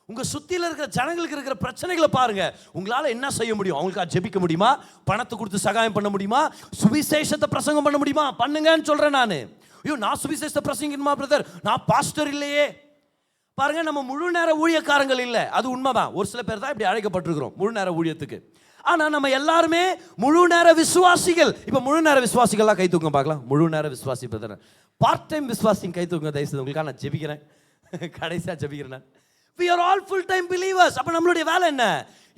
உங்க சுத்தியில இருக்கிற ஜனங்களுக்கு இருக்கிற பிரச்சனைகளை பாருங்க. உங்களால என்ன செய்ய முடியும்? அவங்களுக்கு ஜெபிக்க முடியுமா? பணத்தை கொடுத்து சகாயம் பண்ண முடியுமா? சுவிசேஷத்தை பிரசங்கம் பண்ண முடியுமா? பண்ணுங்கன்னு சொல்றேன் நான். ஐயோ நான் சுவிசேஷத்தை பிரசங்கிக்கணுமா பிரதர்? நான் பாஸ்டர் இல்லையே. பாருங்க, நம்ம முழு நேர ஊழியக்காரங்கள் இல்லை, அது உண்மைதான். ஒரு சில பேர் தான் இப்படி அழைக்கப்பட்டிருக்கிறோம் முழு நேர ஊழியத்துக்கு. ஆனா நம்ம எல்லாருமே முழு நேர விசுவாசிகள். இப்ப முழு நேர விசுவாசிகள்லாம் கை தூங்க பார்க்கலாம். முழு நேர விசுவாசி பிரதர், பார்ட் டைம் விசுவாசி கை தூங்க தயவுசெய்து. உங்களுக்காக நான் ஜெபிக்கிறேன், கடைசியா ஜெபிக்கிறேன் நான். We are all full time believers. அப்ப நம்மளுடைய வேலை என்ன?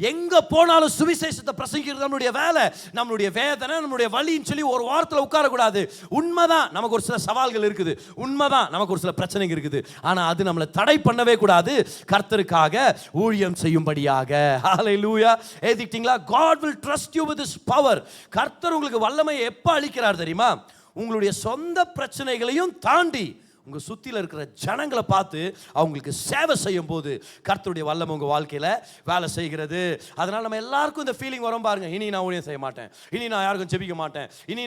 எங்க போனாலும் சுவிசேஷத்தை பிரசங்கிக்கிறது நம்மளுடைய வேலை. நம்மளுடைய வேதனை, நம்மளுடைய வலின்னு சொல்லி ஒரு வாரத்தில் உட்காரக்கூடாது. உண்மைதான், நமக்கு ஒரு சில சவால்கள் இருக்குது, உண்மைதான் நமக்கு ஒரு சில பிரச்சனைகள் இருக்குது. ஆனா அது நம்மளை தடை பண்ணவே கூடாது, கர்த்தருக்காக ஊழியம் செய்யும்படியாக. ஹalleluya. ஏதிட்டீங்களா? God will trust you with his power. கர்த்தர் உங்களுக்கு வல்லமையை எப்ப அளிக்கிறார் தெரியுமா? உங்களுடைய சொந்த பிரச்சனைகளையும் தாண்டி உங்கள் சுற்றியில் இருக்கிற ஜனங்களை பார்த்து அவங்களுக்கு சேவை செய்யும் போது கர்த்தருடைய வல்லமை உங்கள் வாழ்க்கையில் வேலை செய்கிறது. அதனால் நம்ம எல்லாருக்கும் இந்த ஃபீலிங் வரும் பாருங்க, இனி நான் ஊழியம் செய்ய மாட்டேன், இனி நான் யாருக்கும் ஜெபிக்க மாட்டேன், இனி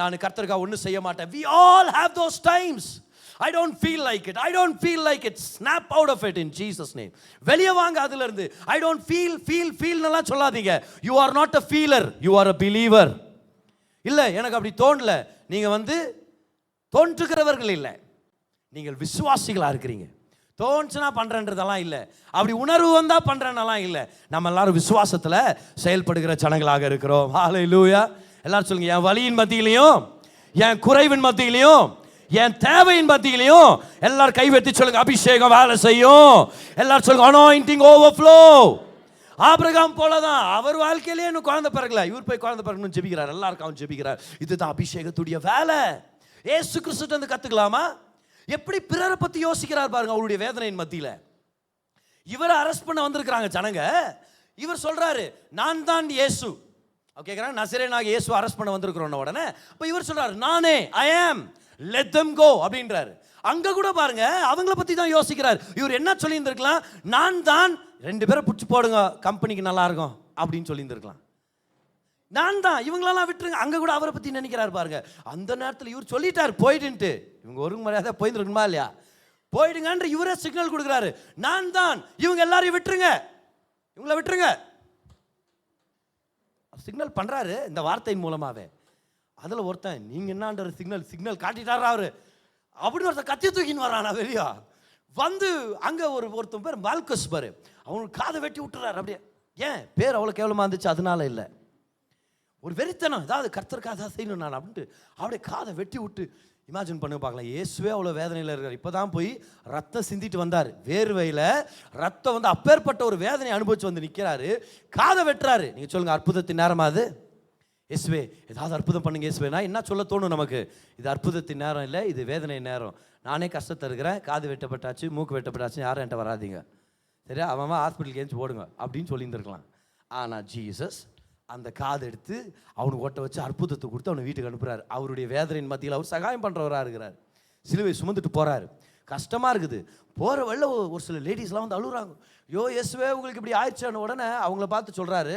நான் கர்த்தருக்காக ஒன்றும் செய்ய மாட்டேன். We all have those times. I don't feel like it. I don't feel like it. Snap out of it in Jesus name. வெளியே வாங்க அதுல இருந்து. I don't feel நல்லா சொல்லாதீங்க. You are not a feeler. You are a believer. இல்ல எனக்கு அப்படி தோணல. நீங்க தோன்றுகிறவர்கள் இல்லை, நீங்கள் விசுவாசிகளா இருக்கிறீங்க. தோன்றுனா பண்றன்றதெல்லாம் இல்லை, அப்படி உணர்வு வந்தா பண்றனெல்லாம் இல்லை. நம்ம எல்லாரும் விசுவாசத்துல செயல்படுகிற ஜனங்களாக இருக்கிறோம். ஹல்லேலூயா. எல்லாரும் சொல்லுங்க, என் வலியின் மத்தியிலையும் என் குறைவின் மத்தியிலையும் என் தேவையின் மத்தியிலையும் எல்லாரும் கைவெத்தி சொல்லுங்க, அபிஷேகம் வேலை செய்யும். எல்லாரும் சொல்லுங்க, அனாயிண்டிங் ஓவர்ஃப்ளோ. ஆபிரகாம் போலதான், அவர் வாழ்க்கையிலே இன்னும் குழந்தை பிறக்கல, இவர் போய் குழந்தை பிறக்கணும்னு ஜெபிக்கிறார், எல்லாருக்கும் அவன் ஜெபிக்கிறார். இதுதான் அபிஷேகத்துடைய வேலை. ஏசு கிறிஸ்துட்ட இருந்து கத்துக்கலாமா? எப்படி பிறரை பத்தி யோசிக்கிறார் பாருங்க. அவருடைய வேதனையின் மத்தியில இவரை அரெஸ்ட் பண்ண வந்திருக்கிறாங்க ஜனங்க. இவர் சொல்றாரு, நான் தான் இயேசு. கேட்கிறாங்க, நசரேயனாகிய இயேசு அரெஸ்ட் பண்ண வந்திருக்கிறோம் உடனே. அப்ப இவர் சொல்றாரு, நானே, ஐ ஆம், let them go அப்படின்றாரு. அங்க கூட பாருங்க அவங்கள பத்தி தான் யோசிக்கிறார். இவர் என்ன சொல்லி இருந்திருக்கலாம், நான் தான், 2 பேரை பிடிச்சி போடுங்க கம்பெனிக்கு நல்லா இருக்கும் அப்படின்னு சொல்லி இருந்திருக்கலாம். நான் தான், இவங்களெல்லாம் விட்டுருங்க. அங்க கூட அவரை பத்தி நினைக்கிறாரு பாருங்க. அந்த நேரத்தில் இவர் சொல்லிட்டார் போயிடுன்ட்டு. இவங்க ஒரு மரியாதை போயிருக்கணுமா இல்லையா? போயிடுங்கன்ற இவரே சிக்னல் கொடுக்குறாரு, நான் தான், இவங்க எல்லாரையும் விட்டுருங்க, இவங்களை விட்டுருங்க சிக்னல் பண்றாரு இந்த வார்த்தையின் மூலமாவே. அதுல ஒருத்தன், நீங்க என்னன்ற சிக்னல் காட்டிட்டாரா அவரு அப்படின்னு ஒருத்தன் கத்தி தூக்கின்னு வரானா வெளியா வந்து. அங்க ஒருத்தன் பேர் மால்கஸ் பாரு, அவனுக்கு காதை வெட்டி விட்டுறாரு. அப்படியே ஏன் பேர் அவ்வளவு கேவலமா இருந்துச்சு அதனால இல்லை, ஒரு வெறித்தனம், ஏதாவது கர்த்தருக்காக தான் செய்யணும் நான் அப்படின்ட்டு அப்படியே காதை வெட்டி விட்டு. இமேஜின் பண்ணி பார்க்கலாம், இயேசுவே அவ்வளோ வேதனையில் இருக்கார். இப்போ தான் போய் ரத்தம் சிந்திட்டு வந்தார், வேர்வையில் ரத்தம் அப்பேற்பட்ட ஒரு வேதனை அனுபவிச்சு வந்து நிற்கிறாரு, காதை வெட்டுறாரு. நீங்கள் சொல்லுங்கள், அற்புதத்தின் நேரமா அது? இயேசுவே ஏதாவது அற்புதம் பண்ணுங்க இயேசுவே. நான் என்ன சொல்ல தோணும் நமக்கு, இது அற்புதத்தின் நேரம் இல்லை, இது வேதனை நேரம். நானே கஷ்டத்தை இருக்கிறேன், காது வெட்டப்பட்டாச்சு, மூக்கு வெட்டப்பட்டாச்சு, யாரும் என்கிட்ட வராதிங்க, சரியா, அவன் ஹாஸ்பிட்டலுக்கு ஏஞ்சி போடுங்க அப்படின்னு சொல்லியிருந்துருக்கலாம். ஆனால் ஜீசஸ் அந்த காதை எடுத்து அவனுக்கு ஓட்ட வச்சு அற்புதத்தை கொடுத்து அவனை வீட்டுக்கு அனுப்புறாரு. அவருடைய வேதனையின் மத்தியில் அவர் சகாயம் பண்ணுறவராக இருக்கிறார். சிலுவை சுமந்துட்டு போகிறாரு, கஷ்டமாக இருக்குது. போகிற வழியில் ஒரு சில லேடிஸ்லாம் வந்து அழுகுறாங்க, யோ இயேசுவே உங்களுக்கு இப்படி ஆயிடுச்சான உடனே அவங்கள பார்த்து சொல்கிறாரு,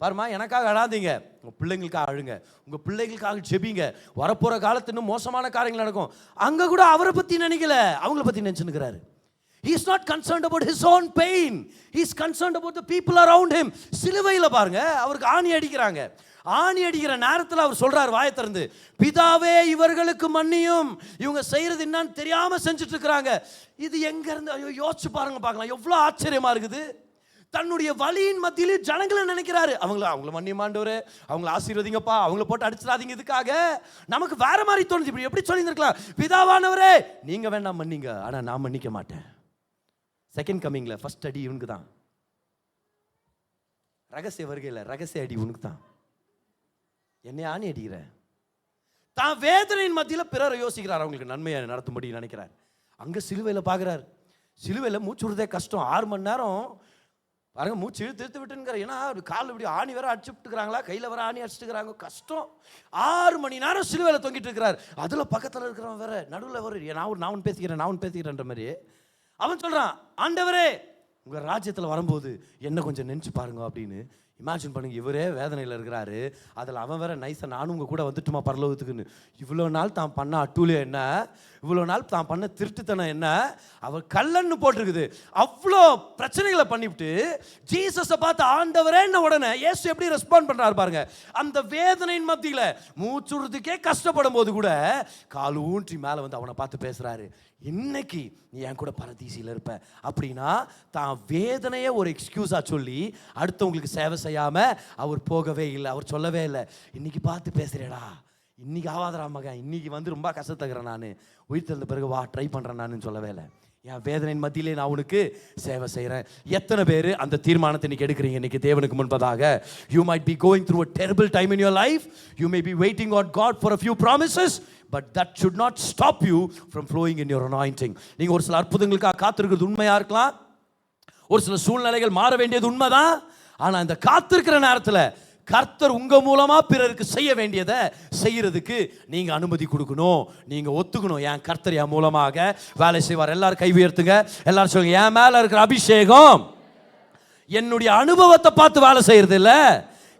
பாருமா எனக்காக அழாதீங்க, உங்கள் பிள்ளைங்களுக்காக அழுங்க, உங்கள் பிள்ளைங்களுக்காக ஜெபிங்க, வரப்போகிற காலத்து இன்னும் மோசமான காரியங்கள் நடக்கும். அங்கே கூட அவரை பற்றி நினைக்கல, அவங்கள பற்றி நினச்சுன்னுக்கிறாரு. He is not concerned about his own pain. He is concerned about the people around him. சிலுவையில் பாருங்க அவருக்கு ஆணி அடிக்கிறாங்க. ஆணி அடிக்கிற நேரத்தில் அவர் சொல்றார் வாயை திறந்து, பிதாவே இவர்களுக்கு மன்னியும், இவங்க செய்யறது என்னன்னு தெரியாம செஞ்சுட்டு இருக்கிறாங்க. இது எங்க இருந்து, ஐயோ யோசிச்சு பாருங்க, பார்க்கலாம் எவ்வளவு ஆச்சரியமா இருக்குது. தன்னுடைய வலியின் மத்தியிலே ஜனங்களை நினைக்கிறாரு, அவங்கள மன்னியமாண்டவரே, அவங்கள ஆசீர்வதிங்கப்பா, அவங்கள போட்டு அடிச்சிடாதீங்க. இதுக்காக நமக்கு வேற மாதிரி தோணுது. இப்படி எப்படி சொல்லியிருக்கலாம், பிதாவானவரே நீங்க வேண்டாம் மன்னிங்க, ஆனா நான் மன்னிக்க மாட்டேன். செகண்ட் கம்மிங்ல ஃபர்ஸ்ட் அடி இவனுக்கு தான், ரகசிய வருகையில் ரகசிய அடி உனக்கு தான். என்னை ஆணி அடிக்கிற தான் வேதனையின் மத்தியில் பிறரை யோசிக்கிறார், அவங்களுக்கு நன்மையை நடத்தும்படி நினைக்கிறார். அங்கே சிலுவையில் பார்க்குறாரு, சிலுவையில் மூச்சு விடுறதே கஷ்டம். 6 மணி நேரம் பாருங்க மூச்சு இழுத்து விட்டுங்கிற, ஏன்னா கால் இப்படி ஆணி வேற அடிச்சுட்டுக்கிறாங்களா, கையில் வேற ஆணி அடிச்சுட்டுக்கிறாங்க, கஷ்டம். 6 மணி நேரம் சிலுவையில் தொங்கிட்டு இருக்கிறார். அதில் பக்கத்தில் இருக்கிறவன் வேற நடுவில் வர, நான் பேசிக்கிறேன்ற மாதிரி அவன் சொல்றான், ஆண்டவரே உங்க ராஜ்யத்தில் வரும்போது என்ன கொஞ்சம் நினைச்சு பாருங்க அப்படின்னு. இமேஜின் பண்ணுங்க, இவரே வேதனையில் இருக்கிறாரு, அதில் அவன் வேற நைஸா நானும் உங்க கூட வந்துட்டுமா பரலோகத்துக்குன்னு. இவ்வளோ நாள் தான் பண்ண அட்டூழியம் என்ன, இவ்வளோ நாள் தான் பண்ண திருட்டுத்தனம் என்ன, அவர் கல்லன்னு போட்டிருக்குது. அவ்வளோ பிரச்சனைகளை பண்ணிவிட்டு ஜீசஸை பார்த்து ஆண்டவரேன்ன உடனே இயேசு எப்படி ரெஸ்பாண்ட் பண்றாரு பாருங்க. அந்த வேதனையின் மத்தியில் மூச்சுறதுக்கே கஷ்டப்படும் போது கூட கால் ஊன்றி மேலே வந்து அவனை பார்த்து பேசுறாரு, இன்னைக்கு நீ என் கூட பரதீசியில் இருப்ப அப்படின்னா. தான் வேதனையை ஒரு எக்ஸ்கியூஸா சொல்லி அடுத்தவங்களுக்கு சேவை செய்யாம அவர் போகவே இல்லை. அவர் சொல்லவே இல்லை, இன்னைக்கு பார்த்து பேசுறேடா, இன்னைக்கு ஆவாதரா மகன், இன்னைக்கு வந்து ரொம்ப கஷ்டத்துக்கிறேன், நான் உயிர் தெரிந்த பிறகு வா ட்ரை பண்றேன் நான் சொல்லவே இல்லை. என் வேதனையின் மத்தியிலே நான் உனக்கு சேவை செய்கிறேன். எத்தனை பேர் அந்த தீர்மானத்தை இன்னைக்கு எடுக்கிறீங்க? இன்னைக்கு தேவனுக்கு முன்பதாக you might be going through a terrible time in your life, you may be waiting on God for a few promises, but that should not stop you from flowing in your anointing. நீங்க ஒரு சில அற்புதங்களுக்காக காத்திருக்கிறது உண்மையா இருக்கலாம், ஒரு சில சூழ்நிலைகள் மாற வேண்டியது உண்மைதான். ஆனா இந்த காத்திருக்கிற நேரத்தில் கர்த்தர் உங்க மூலமா பிறருக்கு செய்ய வேண்டியதை செய்யறதுக்கு நீங்க அனுமதி கொடுக்கணும், நீங்க ஒத்துக்கணும். என் கர்த்தர் என் மூலமாக வேலை செய்வார். எல்லாரும் கை உயர்த்துங்க, எல்லாரும் சொல்லுங்க, என் மேல இருக்கிற அபிஷேகம் என்னுடைய அனுபவத்தை பார்த்து வேலை செய்யறது இல்ல.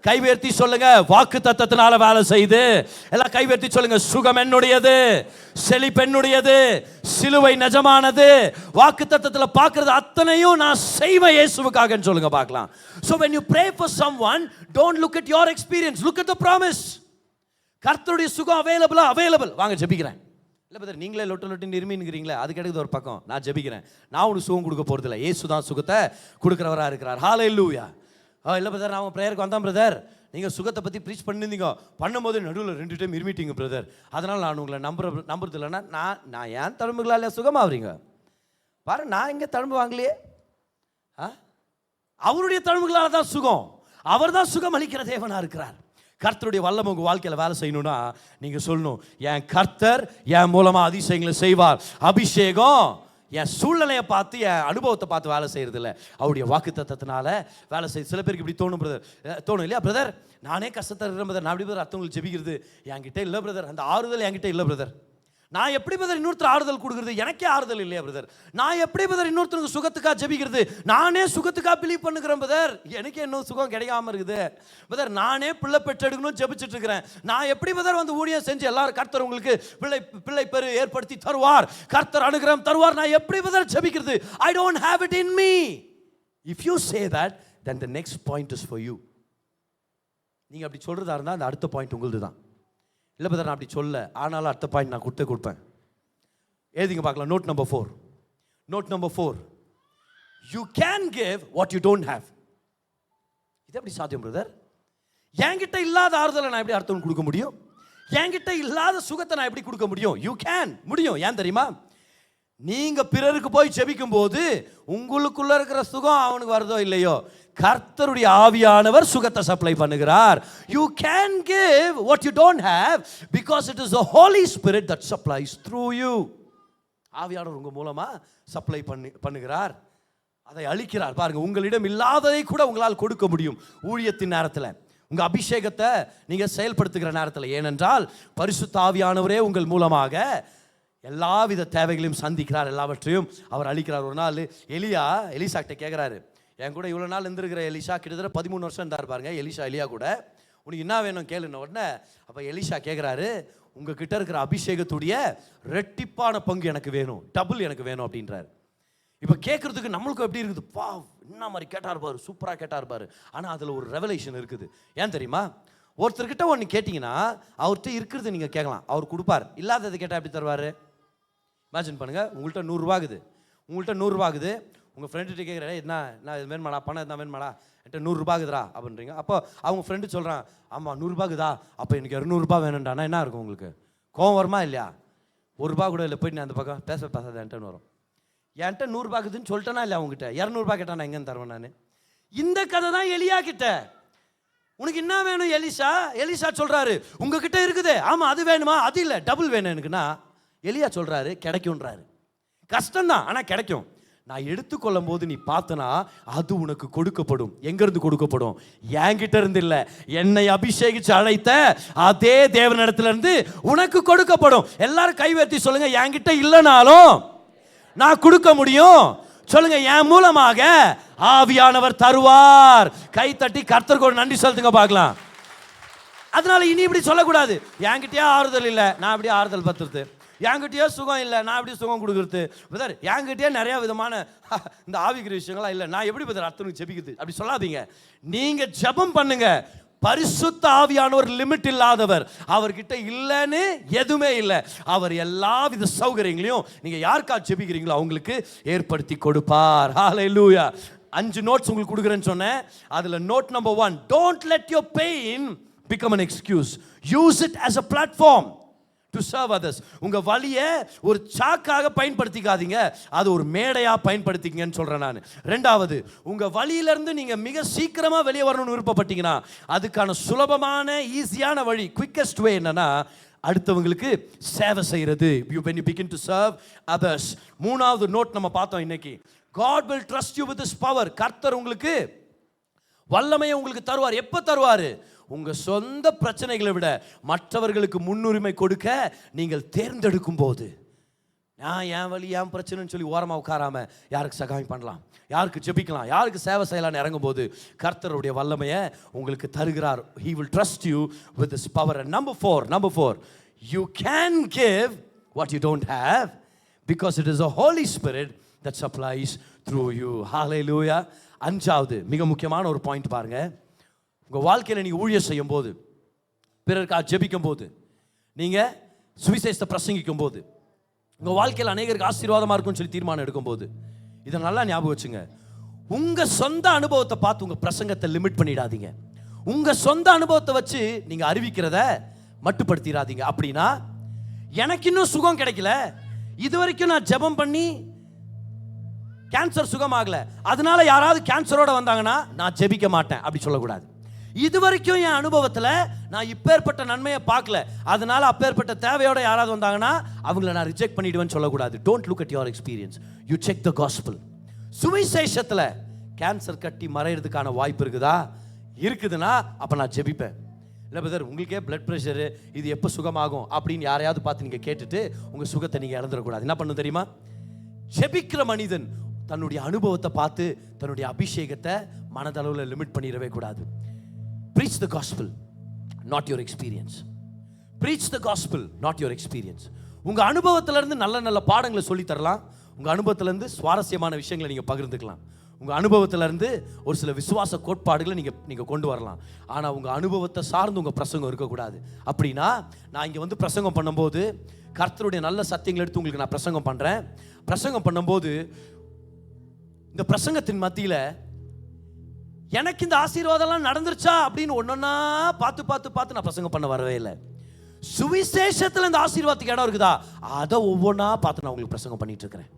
கைவேர்த்தி சொல்லுங்க, வாக்கு தத்தத்தினால வேலை செய்து. எல்லாம் கைவேர்த்தி சொல்லுங்க, சுகம் என்னுடையது, செழிப்பு என்னுடையது, சிலுவை நிஜமானது. வாக்கு தத்தத்தில் பார்க்கிறது அத்தனையும் நான் செய்வேன் இயேசுவுக்காக சொல்லுங்க பார்க்கலாம். So when you pray for someone, don't look at your experience, look at the promise. கர்த்தருடைய சுகம் அவைலபிள். வாங்க ஜெபிக்கிறேன். இல்லை பதர், நீங்களே லொட்டு நிருமின்னுங்கிறீங்களே, அது கிடைக்குது ஒரு பக்கம். நான் ஜெபிக்கிறேன். நான் உனக்கு சுகம் கொடுக்க போகிறது இல்லை, இயேசு தான் சுகத்தை கொடுக்குறவராக இருக்கிறார். ஹல்லேலூயா. இல்லை பிரதர், நான் ப்ரேயருக்கு வந்தேன் பிரதர், நீங்கள் சுகத்தை பற்றி ப்ரீச் பண்ணியிருந்தீங்க, பண்ணும்போது நடுவில் 2 டைம் இருமிட்டீங்க பிரதர், அதனால் நான் உங்களை நம்புறது இல்லைன்னா நான் ஏன் தழும்புகளால் சுகமாகறீங்க பாரு. நான் இங்கே தழும்பு வாங்கலையே, அவருடைய தழும்புகளால் தான் சுகம். அவர் தான் சுகம் அளிக்கிற தேவனாக இருக்கிறார். கர்த்தருடைய வல்லமை உங்கள் வாழ்க்கையில் வேலை செய்யணும்னா நீங்கள் சொல்லணும், என் கர்த்தர் என் மூலமாக அதிசயங்களை செய்வார். அபிஷேகம் என் சூழ்நிலையை பார்த்து, என் அனுபவத்தை பார்த்து வேலை செய்யறது இல்லை, அவருடைய வாக்கு தத்தத்தினால வேலை செய்யுது. சில பேருக்கு இப்படி தோணும் பிரதர், தோணும் இல்லையா பிரதர், நானே கஷ்டத்தை இருக்கிறேன் பிரதர், நான் எப்படி பிரதர் அர்த்தவங்களுக்கு ஜெபிக்கிறது என்கிட்ட இல்லை பிரதர், அந்த ஆறுதல் என்கிட்ட இல்லை பிரதர். நான் எப்படி பிரதர் இன்னொருத்தர் ஆறுதல் கொடுக்குறது, எனக்கே ஆறுதல் இல்லையா பிரதர். நான் எப்படி பிரதர் இன்னொருத்தருக்கு சுகத்துக்காக ஜெபிக்கிறது, நானே சுகத்துக்காக பிலீவ் பண்ணுகிறேன் பிரதர், எனக்கு இன்னும் சுகம் கிடைக்காம இருக்குது பிரதர். நானே பிள்ளை பெற்றெடுக்கணும் ஜெபிச்சுட்டு இருக்கிறேன். நான் எப்படி பிரதர் வந்து ஊழியம் செஞ்சு எல்லாரும் கர்த்தர் உங்களுக்கு பிள்ளை பெரு ஏற்படுத்தி தருவார், கர்த்தர் அனுகிரகம் தருவார், நான் எப்படி பிரதர் ஜெபிக்கிறது? I don't have it in me. If you say that, then the next point is for you. நீங்க அப்படி சொல்றதா இருந்தா அந்த அடுத்த பாயிண்ட் உங்களுது தான். இல்லை பிரதர், நான் அப்படி சொல்ல, ஆனாலும் அடுத்த பாயிண்ட் நான் கொடுப்பேன். எழுதிங்க பார்க்கலாம். Note number 4, you can give what you don't have. இது எப்படி சாத்தியம் பிரதர்? என்கிட்ட இல்லாத ஆறுதலை நான் எப்படி அர்த்தம் கொடுக்க முடியும்? என்கிட்ட இல்லாத சுகத்தை நான் எப்படி கொடுக்க முடியும்? யூ கேன், முடியும். ஏன் தெரியுமா? நீங்க பிறருக்கு போய் ஜெபிக்கும் போது உங்களுக்குள்ள இருக்கிற சுகம் அவனுக்கு வருதோ இல்லையோ, கர்த்தருடைய ஆவியானவர் சுகத்தை சப்ளை பண்ணுகிறார். You can give what you don't have because it is the Holy Spirit that supplies through you. ஆவியானவர் உங்க மூலமா சப்ளை பண்ணுகிறார், அதை அளிக்கிறார். பாருங்க, உங்களிடம் இல்லாததை கூட உங்களால் கொடுக்க முடியும் ஊழியத்தின் நேரத்தில், உங்க அபிஷேகத்தை நீங்க செயல்படுத்துகிற நேரத்தில். ஏனென்றால் பரிசுத்த ஆவியானவரே உங்கள் மூலமாக எல்லாவித தேவைகளையும் சந்திக்கிறார், எல்லாவற்றையும் அவர் அளிக்கிறார். ஒரு நாள் எலிசாக்கிட்ட கேட்குறாரு, என் கூட இவ்வளோ நாள் இருந்திருக்கிற எலிசா, கிட்டத்தட்ட 13 வருஷம் இருந்தார் பாருங்க எலியா கூட, உனக்கு என்ன வேணும் கேளுன்னு உடனே அப்போ எலிசா கேட்குறாரு, உங்ககிட்ட இருக்கிற அபிஷேகத்துடைய ரெட்டிப்பான பங்கு எனக்கு வேணும், டபுள் எனக்கு வேணும் அப்படின்றாரு. இப்போ கேட்குறதுக்கு நம்மளுக்கும் எப்படி இருக்குது, பா என்ன மாதிரி கேட்டார் பாரு, சூப்பராக கேட்டார் பாரு. ஆனால் அதில் ஒரு ரெவலேஷன் இருக்குது. ஏன் தெரியுமா? ஒருத்தர்கிட்ட ஒன்று கேட்டிங்கன்னா அவர்கிட்ட இருக்கிறது நீங்கள் கேட்கலாம், அவர் கொடுப்பார். இல்லாதது கேட்டால் எப்படி தருவார்? இமேஜின் பண்ணுங்கள், உங்கள்கிட்ட 100 ரூபா ஆகுது, உங்கள் ஃப்ரெண்டுகிட்ட கேட்குறேன், என்ன இது வேணுமாடா, பணம் எதுனா வேணுமாடா, என்கிட்ட 100 ரூபா ஆகுதுரா அப்படின்றீங்க. அப்போ அவங்க ஃப்ரெண்டு சொல்கிறான், ஆமாம் 100 ரூபா ஆகுதா, அப்போ எனக்கு 200 ரூபா வேணும்டானா என்ன இருக்கும் உங்களுக்கு? கோவம் வருமா இல்லையா? 1 ரூபா கூட இல்லை, போயிட்டு நான் அந்த பக்கம் பேசாத என்கிட்ட வரும். என்கிட்ட 100 ரூபா ஆகுதுன்னு சொல்லிட்டேனா இல்லையா? அவங்ககிட்ட 200 ரூபா கேட்டா நான் எங்கேன்னு தருவேன் நான்? இந்த கதை தான் எலியா கிட்ட. உனக்கு என்ன வேணும் எலிசா சொல்கிறாரு, உங்ககிட்ட இருக்குது, ஆமாம் அது வேணுமா, அது இல்லை டபுள் வேணும் எனக்குன்னா. எலியா சொல்கிறாரு கிடைக்கும்ன்றாரு. கஷ்டம்தான் ஆனால் கிடைக்கும். நான் எடுத்துக்கொள்ளும் போது நீ பார்த்தனா அது உனக்கு கொடுக்கப்படும். எங்கிருந்து கொடுக்கப்படும்? என்கிட்ட இருந்து இல்லை, என்னை அபிஷேகிச்சு அழைத்த அதே தேவனிடத்துல இருந்து உனக்கு கொடுக்கப்படும். எல்லாரும் கைவேற்றி சொல்லுங்க, என்கிட்ட இல்லைனாலும் நான் கொடுக்க முடியும். சொல்லுங்க, என் மூலமாக ஆவியானவர் தருவார். கை தட்டி கர்த்தருக்கு ஒரு நன்றி செலுத்துங்க பார்க்கலாம். அதனால இனி இப்படி சொல்லக்கூடாது, என்கிட்டயே ஆறுதல் இல்லை நான் எப்படி ஆறுதல் பத்துறது, என்கிட்டயே சுகம் இல்லை நான் எப்படி சுகம் கொடுக்குறது, பிரதர் என்கிட்டயே நிறைய விதமான இந்த ஆவிக்கிற விஷயங்கள்லாம் இல்லை நான் எப்படி பிரதர் அர்த்தனுக்கு ஜெபிக்குது, அப்படி சொல்லாதீங்க. நீங்க ஜெபம் பண்ணுங்க. பரிசுத்த ஆவியானவர் லிமிட் இல்லாதவர், அவர்கிட்ட இல்லைன்னு எதுவுமே இல்லை. அவர் எல்லா வித சௌகரியங்களையும் நீங்க யாருக்கா ஜெபிக்கிறீங்களோ அவங்களுக்கு ஏற்படுத்தி கொடுப்பார். ஹல்லேலூயா. 5 நோட்ஸ் உங்களுக்கு கொடுக்குறேன்னு சொன்னேன். அதுல note number 1, don't let your pain become an excuse. Use it as a platform to serve others. உங்க வலியை ஒரு சாக்காக பயன்படுத்திக்காதீங்க, அது ஒரு மேடையா பயன்படுத்திக்கங்கன்னு சொல்றேன் நான். ரெண்டாவது, உங்க வலியிலிருந்து நீங்க மிக சீக்கிரமா வெளியே வரணும்னு விருப்பப்பட்டீங்கன்னா அதுக்கான சுலபமான ஈஸியான வழி, குவிக்கஸ்ட் வே என்னன்னா அடுத்தவங்களுக்கு சேவை செய்யறது. when you begin to serve others. மூணாவது நோட் நம்ம பார்த்தோம் இன்னைக்கு, God will trust you with his power. கர்த்தர் உங்களுக்கு வல்லமையை உங்களுக்கு தருவார். எப்போ தருவார்? உங்க சொந்த பிரச்சனைகளை விட மற்றவர்களுக்கு முன்னுரிமை கொடுக்க நீங்கள் தேர்ந்தெடுக்கும் போது, நான் என் வழி என் பிரச்சனைன்னு சொல்லி ஓரமாக உட்காராம யாருக்கு சகாயம் பண்ணலாம், யாருக்கு ஜெபிக்கலாம், யாருக்கு சேவை செய்யலாம்னு இறங்கும் போது கர்த்தருடைய வல்லமையை உங்களுக்கு தருகிறார். He will trust you with His power. And number four, you can give what you don't have because it is the Holy Spirit that supplies through you. Hallelujah. அஞ்சாவது மிக முக்கியமான ஒரு பாயிண்ட் பாருங்க. உங்க வாழ்க்கையில நீங்க ஊழியம் செய்யும் போது, பிறருக்காக ஜெபிக்கும் போது, நீங்க சுவிசேஷத்தை பிரசங்கிக்கும் போது, உங்க வாழ்க்கையில் அநேகருக்கு ஆசீர்வாதமா இருக்கும்னு சொல்லி தீர்மானம் எடுக்கும் போது, இதை நல்லா ஞாபகம் வச்சுங்க. உங்க சொந்த அனுபவத்தை பார்த்து உங்க பிரசங்கத்தை லிமிட் பண்ணிடாதீங்க. உங்க சொந்த அனுபவத்தை வச்சு நீங்க அறிவிக்கிறத மட்டுப்படுத்திடாதீங்க. அப்படின்னா, எனக்கு இன்னும் சுகம் கிடைக்கல, இது வரைக்கும் நான் ஜெபம் பண்ணி கேன்சர் சுகமாகல, அதனால யாராவது கேன்சரோட வந்தாங்கன்னா நான் ஜெபிக்க மாட்டேன் அப்படி சொல்லக்கூடாது. இது வரைக்கும் என் அனுபவத்தில் நான் இப்பேற்பட்ட நன்மையை பார்க்கல, அதனால அப்பேற்பட்ட தேவையோட யாராவது வந்தாங்கன்னா அவங்கள நான் ரிஜெக்ட் பண்ணிடுவேன்னு சொல்லக்கூடாது. Don't look at your experience, you check the gospel. சுவிசேஷத்தில் கேன்சர் கட்டி மறையிறதுக்கான வாய்ப்பு இருக்குதுன்னா அப்போ நான் ஜெபிப்பேன். இல்லை பிரதர், உங்களுக்கே பிளட் ப்ரெஷரு, இது எப்போ சுகமாகும் அப்படின்னு யாரையாவது பார்த்து நீங்கள் கேட்டுட்டு உங்கள் சுகத்தை நீங்கள் இழந்துடக்கூடாது. என்ன பண்ணணும் தெரியுமா? ஜெபிக்கிற மனிதன் தன்னுடைய அனுபவத்தை பார்த்து தன்னுடைய அபிஷேகத்தை மனதளவில் லிமிட் பண்ணிடவே கூடாது. Preach the gospel, not your experience. Preach the gospel, not your experience. உங்க அனுபவத்திலிருந்து நல்ல நல்ல பாடங்களை சொல்லி தரலாம். உங்க அனுபவத்திலிருந்து சுவாரஸ்யமான விஷயங்களை நீங்க பகிர்ந்துக்கலாம். உங்க அனுபவத்திலிருந்து ஒரு சில விசுவாச கோட்பாடுகளை நீங்க கொண்டு வரலாம். ஆனா உங்க அனுபவத்தை சார்ந்து உங்க பிரசங்கம் இருக்கக்கூடாது. அப்படின்னா, நான் இங்க வந்து பிரசங்கம் பண்ணும்போது கர்த்தருடைய நல்ல சத்தியங்களை எடுத்து உங்களுக்கு நான் பிரசங்கம் பண்றேன். பிரசங்கம் பண்ணும்போது இந்த பிரசங்கத்தின் மத்தியில எனக்கு இந்த ஆசீர்வாதம்லாம் நடந்துருச்சா அப்படின்னு ஒன்னொன்னா பார்த்து நான் பிரசங்கம் பண்ண வரவே இல்லை. சுவிசேஷத்தில் இந்த ஆசீர்வாதத்துக்கு இடம் இருக்குதா, அதை ஒவ்வொன்றா பார்த்து நான் உங்களுக்கு பிரசங்கம் பண்ணிட்டு இருக்கிறேன்.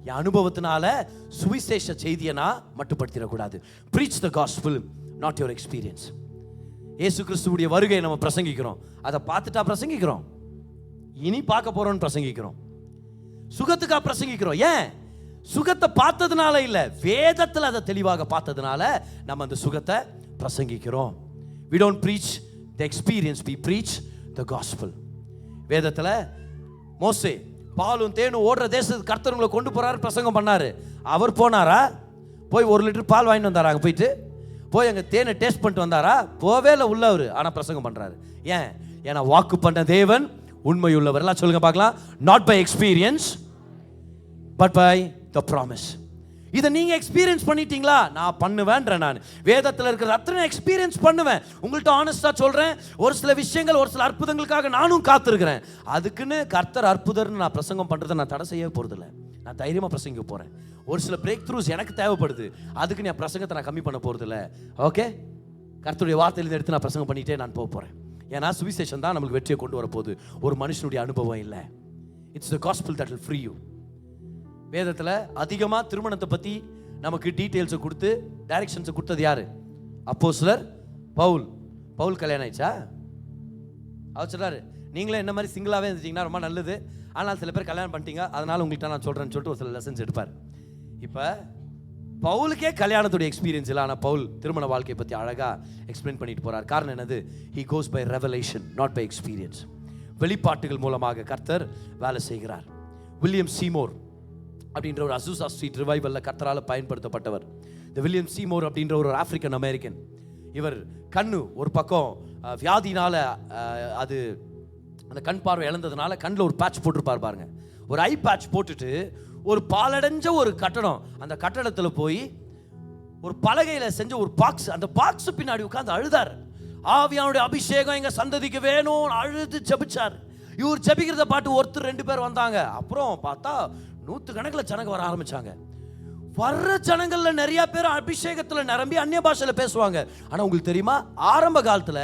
என் அனுபவத்தினால சுவிசேஷ செய்தியை நான் மட்டுப்படுத்திடக்கூடாது. Preach the gospel, not your experience. இயேசு கிறிஸ்துவுடைய வருகை நம்ம பிரசங்கிக்கிறோம், அதை பார்த்துட்டா பிரசங்கிக்கிறோம், இனி பார்க்க போறோம்னு பிரசங்கிக்கிறோம், சுகத்துக்காக பிரசங்கிக்கிறோம். ஏன்? சுகத்தை பார்த்ததுனால இல்ல, வேதத்தில் அதை தெளிவாக பார்த்ததுனால நம்ம அந்த சுகத்தை பிரசங்கிக்கிறோம். We don't preach the experience, we preach the gospel. வேதத்தில் மோசே பாலும் தேனும் ஓடுற தேசத்துக்கு கர்த்தர்களை கொண்டு போறாரு, பிரசங்கம் பண்ணாரு. அவர் போனாரா? போய் 1 லிட்டர் பால் வாங்கிட்டு வந்தாரா? அங்கே போய் அங்கே தேனை டேஸ்ட் பண்ணிட்டு வந்தாரா? போவே இல்லை உள்ளவர். ஆனால் பிரசங்கம் பண்றாரு. ஏன்? ஏன்னா வாக்கு பண்ண தேவன் உண்மையுள்ளவர். எல்லாம் சொல்லுங்க பார்க்கலாம். Not by experience but by the promise. இதை நீங்க எக்ஸ்பீரியன்ஸ் பண்ணிட்டீங்களா? நான் பண்ணுவேன்றேன். நான் வேதத்தில் இருக்கிற அத்தனை எக்ஸ்பீரியன்ஸ் பண்ணுவேன். உங்கள்கிட்ட ஆனஸ்டா சொல்றேன், ஒரு சில விஷயங்கள், ஒரு சில அற்புதங்களுக்காக நானும் காத்திருக்கிறேன். அதுக்குன்னு கர்த்தர் அற்புதர்னு நான் பிரசங்கம் பண்றதை நான் தடை செய்ய போறதில்ல. நான் தைரியமா பிரசங்க போறேன். ஒரு சில பிரேக் த்ரூஸ் எனக்கு தேவைப்படுது, அதுக்கு நான் பிரசங்கத்தை நான் கம்மி பண்ண போறதில்ல. ஓகே, கர்த்தருடைய வார்த்தையிலிருந்து எடுத்து நான் பிரசங்கம் பண்ணிட்டே நான் போக போறேன். ஏன்னா சுவிசேஷம் தான் நம்மளுக்கு வெற்றியை கொண்டு வர போகுது, ஒரு மனுஷனுடைய அனுபவம் இல்லை. It's the gospel that will free you. வேதத்தில் அதிகமாக திருமணத்தை பற்றி நமக்கு டீட்டெயில்ஸை கொடுத்து டைரக்ஷன்ஸை கொடுத்தது யாரு? அப்போஸ்தலர் பவுல். பவுல் கல்யாணம் ஆயிடுச்சா? அவர் சொல்றாரு, நீங்களே என்ன மாதிரி சிங்கிளாகவே இருந்துட்டீங்கன்னா ரொம்ப நல்லது, ஆனால் சில பேர் கல்யாணம் பண்ணிட்டீங்க, அதனால உங்கள்கிட்ட நான் சொல்கிறேன்னு சொல்லிட்டு ஒரு சில லெசன்ஸ் எடுப்பார். இப்போ பவுலுக்கே கல்யாணத்துடைய எக்ஸ்பீரியன்ஸ் இல்லை, ஆனால் பவுல் திருமண வாழ்க்கையை பற்றி அழகாக எக்ஸ்பிளைன் பண்ணிட்டு போகிறார். காரணம் என்னது? He goes by revelation, not by experience. வெளிப்பாட்டுகள் மூலமாக கர்த்தர் வேலை செய்கிறார். வில்லியம் சீமோர் அப்படின்ற ஒரு அசூசா ஸ்ட்ரீட் ரிவைவல்ல கர்த்தரால் பயன்படுத்தப்பட்டவர். இந்த வில்லியம் சீமோர் அப்படின்ற ஒரு ஆப்பிரிக்கன் அமெரிக்கன். இவர் கண்ணு ஒரு பக்கம் வியாதினால அது அந்த கண் பார்வை இழந்ததுனால கண்ணில் ஒரு பேட்ச் போட்டிருப்பார் பாருங்க. ஒரு ஐ பேட்ச் போட்டுட்டு ஒரு பாலடைஞ்ச ஒரு கட்டடம், அந்த கட்டடத்தில் போய் ஒரு பலகையில் செஞ்ச ஒரு பாக்ஸ், அந்த பாக்ஸ் பின்னாடி உட்கார்ந்து அழுதார். ஆவியானுடைய அபிஷேகம் எங்க சந்ததிக்கு வேணும் அழுது ஜெபிச்சார். இவர் ஜெபிக்கிறத பாட்டு ஒருத்தர் 2 பேர் வந்தாங்க. அப்புறம் பார்த்தா 100 கணக்கில் ஜனங்க வர ஆரம்பிச்சாங்க. வர்ற ஜனங்கள்ல நிறைய பேர் அபிஷேகத்துல நிரம்பி அந்நிய பாஷையில பேசுவாங்க. ஆனா உங்களுக்கு தெரியுமா, ஆரம்ப காலத்துல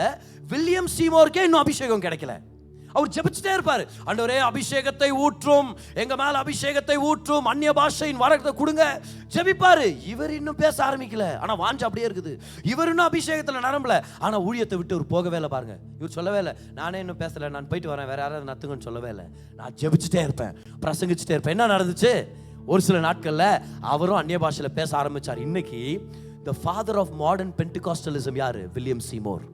வில்லியம் சீமோருக்கே இன்னும் அபிஷேகம் கிடைக்கல. அவர் ஜெபிச்சுட்டே இருப்பாரு, ஆண்டவரே அபிஷேகத்தை ஊற்றும், எங்க மேல அபிஷேகத்தை ஊற்றும், அந்நிய பாஷையின் வரத்தை கொடுங்க ஜெபிப்பாரு. இவர் இன்னும் பேச ஆரம்பிக்கல, ஆனா வாஞ்சு அப்படியே இருக்குது. இவர் இன்னும் அபிஷேகத்துல நிரம்பல, ஆனா ஊழியத்தை விட்டு ஒரு போகவே இல்லை பாருங்க. இவர் சொல்லவே இல்லை, நானே இன்னும் பேசல, நான் போயிட்டு வரேன், வேற யாராவது நத்துங்கன்னு சொல்லவே இல்லை. நான் ஜெபிச்சுட்டே இருப்பேன், பிரசங்கிச்சுட்டே இருப்பேன். என்ன நடந்துச்சு? ஒரு சில நாட்கள்ல அவரும் அந்நிய பாஷையில பேச ஆரம்பிச்சார். இன்னைக்கு the father of modern Pentecostalism யாரு? William Seymour.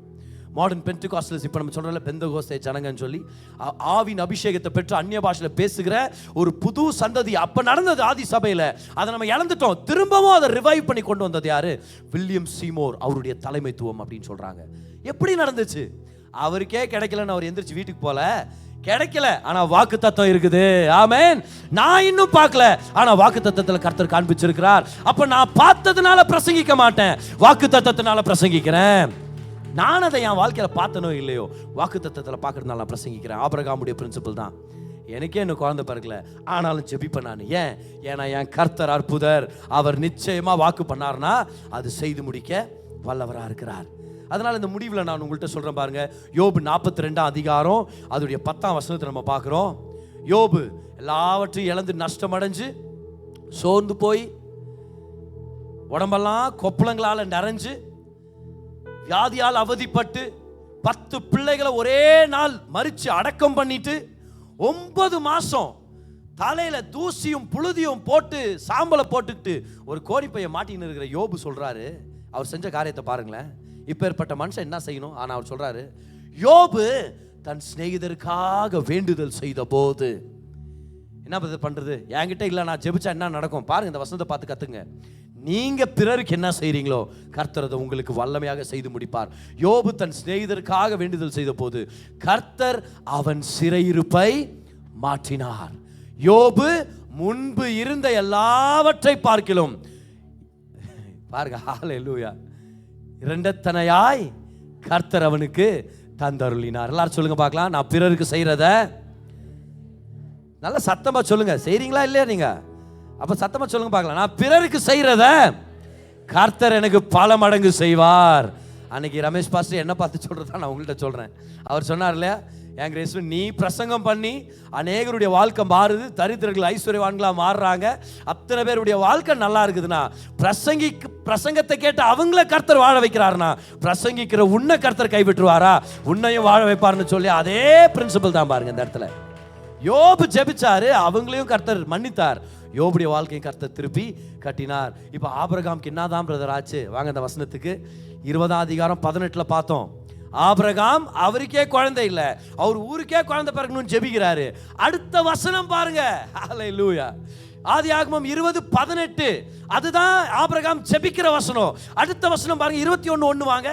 மாடர்ன் பென்டெகாஸ்டல்ஸ், இப்போ நம்ம சொல்கிறோம்ல பெந்தகோஸ்தே ஜனங்கன்னு சொல்லி, ஆவின் அபிஷேகத்தை பெற்று அந்நிய பாஷையில் பேசுகிற ஒரு புது சந்ததி அப்போ நடந்தது ஆதி சபையில். அதை நம்ம இழந்துட்டோம். திரும்பவும் அதை ரிவைவ் பண்ணி கொண்டு வந்தது யாரு? வில்லியம் சீமோர், அவருடைய தலைமைத்துவம் அப்படின்னு சொல்கிறாங்க. எப்படி நடந்துச்சு? அவருக்கே கிடைக்கலன்னு அவர் எந்திரிச்சு வீட்டுக்கு போல, கிடைக்கல, ஆனா வாக்கு தத்துவம் இருக்குது. ஆமென். நான் இன்னும் பார்க்கல, ஆனா வாக்கு தத்துவத்தில் கர்த்தர் காண்பிச்சிருக்கிறார். அப்ப நான் பார்த்ததுனால பிரசங்கிக்க மாட்டேன், வாக்கு தத்துவத்தினால பிரசங்கிக்கிறேன். நான் அதை என் வாழ்க்கையில பார்த்தனோ இல்லையோ, வாக்கு தத்துவத்தில் பார்க்கறதுனால நான் பிரசங்கிக்கிறேன். ஆபிரகாமுடைய பிரின்சிபல் தான். எனக்கே இன்னும் குழந்தை பிறக்கல, ஆனாலும் ஜெபிப்பேன் நான். ஏன்னா என் கர்த்தர் அற்புதர். அவர் நிச்சயமா வாக்கு பண்ணார்னா அது செய்து முடிக்க வல்லவரா இருக்கிறார். அதனால இந்த முடிவில் நான் உங்கள்கிட்ட சொல்றேன் பாருங்க. யோபு 42 அதிகாரம் அதோடைய 10ஆம் வசனத்தை நம்ம பார்க்கிறோம். யோபு எல்லாவற்றையும் இழந்து நஷ்டம் அடைஞ்சு சோர்ந்து போய் உடம்பெல்லாம் கொப்பளங்களால நிறைஞ்சு வியாதியால் அவதிப்பட்டு 10 பிள்ளைகளை ஒரே நாள் மறிச்சு அடக்கம் பண்ணிட்டு 9 மாசம் தலையில தூசியும் புழுதியும் போட்டு சாம்பலை போட்டுக்கிட்டு ஒரு கோடிப்பையை மாட்டின்னு இருக்கிற யோபு சொல்றாரு, அவர் செஞ்ச காரியத்தை பாருங்களேன். இப்பேற்பட்ட மனுஷன் என்ன செய்யணும்? ஆனா அவர் சொல்றாரு, யோபு தன் சிநேகிதருக்காக வேண்டுதல் செய்த போது என்ன பண்றது? என்கிட்ட இல்ல, நான் ஜெபிச்சா என்ன நடக்கும் பாருங்க. இந்த வசனத்தை பார்த்து கத்துங்க. நீங்க பிறருக்கு என்ன செய்றீங்களோ கர்த்தர் அதை உங்களுக்கு வல்லமையாக செய்து முடிப்பார். யோபு தன் சிநேகிதருக்காக வேண்டுதல் செய்த போது கர்த்தர் அவன் சிறையிருப்பை மாற்றினார். யோபு முன்பு இருந்த எல்லாவற்றை பார்க்கிலும் பாருங்க, ஹல்லேலூயா, இரண்டத்தனையாய் கர்த்தர் அவனுக்கு தந்தருளினார். எல்லாரும் சொல்லுங்க பார்க்கலாம். நான் பிறருக்கு செய்யறத நல்ல சத்தமா சொல்லுங்க. செய்றீங்களா இல்லையா நீங்க? அப்ப சத்தமா சொல்லுங்க பார்க்கலாம். நான் பிறருக்கு செய்யறத கர்த்தர் எனக்கு பல மடங்கு செய்வார். அன்னைக்கு ரமேஷ் பாஸ்டர் என்ன பார்த்து சொல்றதா நான் உங்கள்கிட்ட சொல்றேன். அவர் சொன்னார் இல்லையா, என் கிரேசு நீ பிரசங்கம் பண்ணி அநேகருடைய வாழ்க்கை மாறுது, தரித்திரர்கள் ஐஸ்வர்யவான்களா மாறுறாங்க, அத்தனை பேருடைய வாழ்க்கை நல்லா இருக்குதுன்னா பிரசங்கத்தை கேட்டு அவங்கள கர்த்தர் வாழ வைக்கிறாருன்னா பிரசங்கிக்கிற உன்னை கர்த்தர் கைவிட்டுருவாரா? உன்னையும் வாழ வைப்பாருன்னு சொல்லி அதே பிரின்சிபல் தான் பாருங்க இந்த இடத்துல. யோபு ஜெபிச்சாரு, அவங்களையும் கர்த்தர் மன்னித்தார். யோபுடைய வாழ்க்கையை கர்த்தர் திருப்பி கட்டினார். இப்ப ஆபிரகாமுக்கு என்னதான் பிரதர் ஆச்சு? வாங்க இந்த வசனத்துக்கு. 20ஆம் அதிகாரம் 18 பார்த்தோம். ஆபிரகாம் அவருக்கே குழந்தை இல்லை, அவர் ஊருக்கே குழந்தை பிறக்கணும்னு ஜெபிக்கிறாரு. அடுத்த வசனம் பாருங்க, ஹல்லேலூயா. ஆதியாகமம் 20:18 அதுதான் ஆபிரகாம் ஜெபிக்கிற வசனம். அடுத்த வசனம் பாருங்க, 21:1 வாங்க.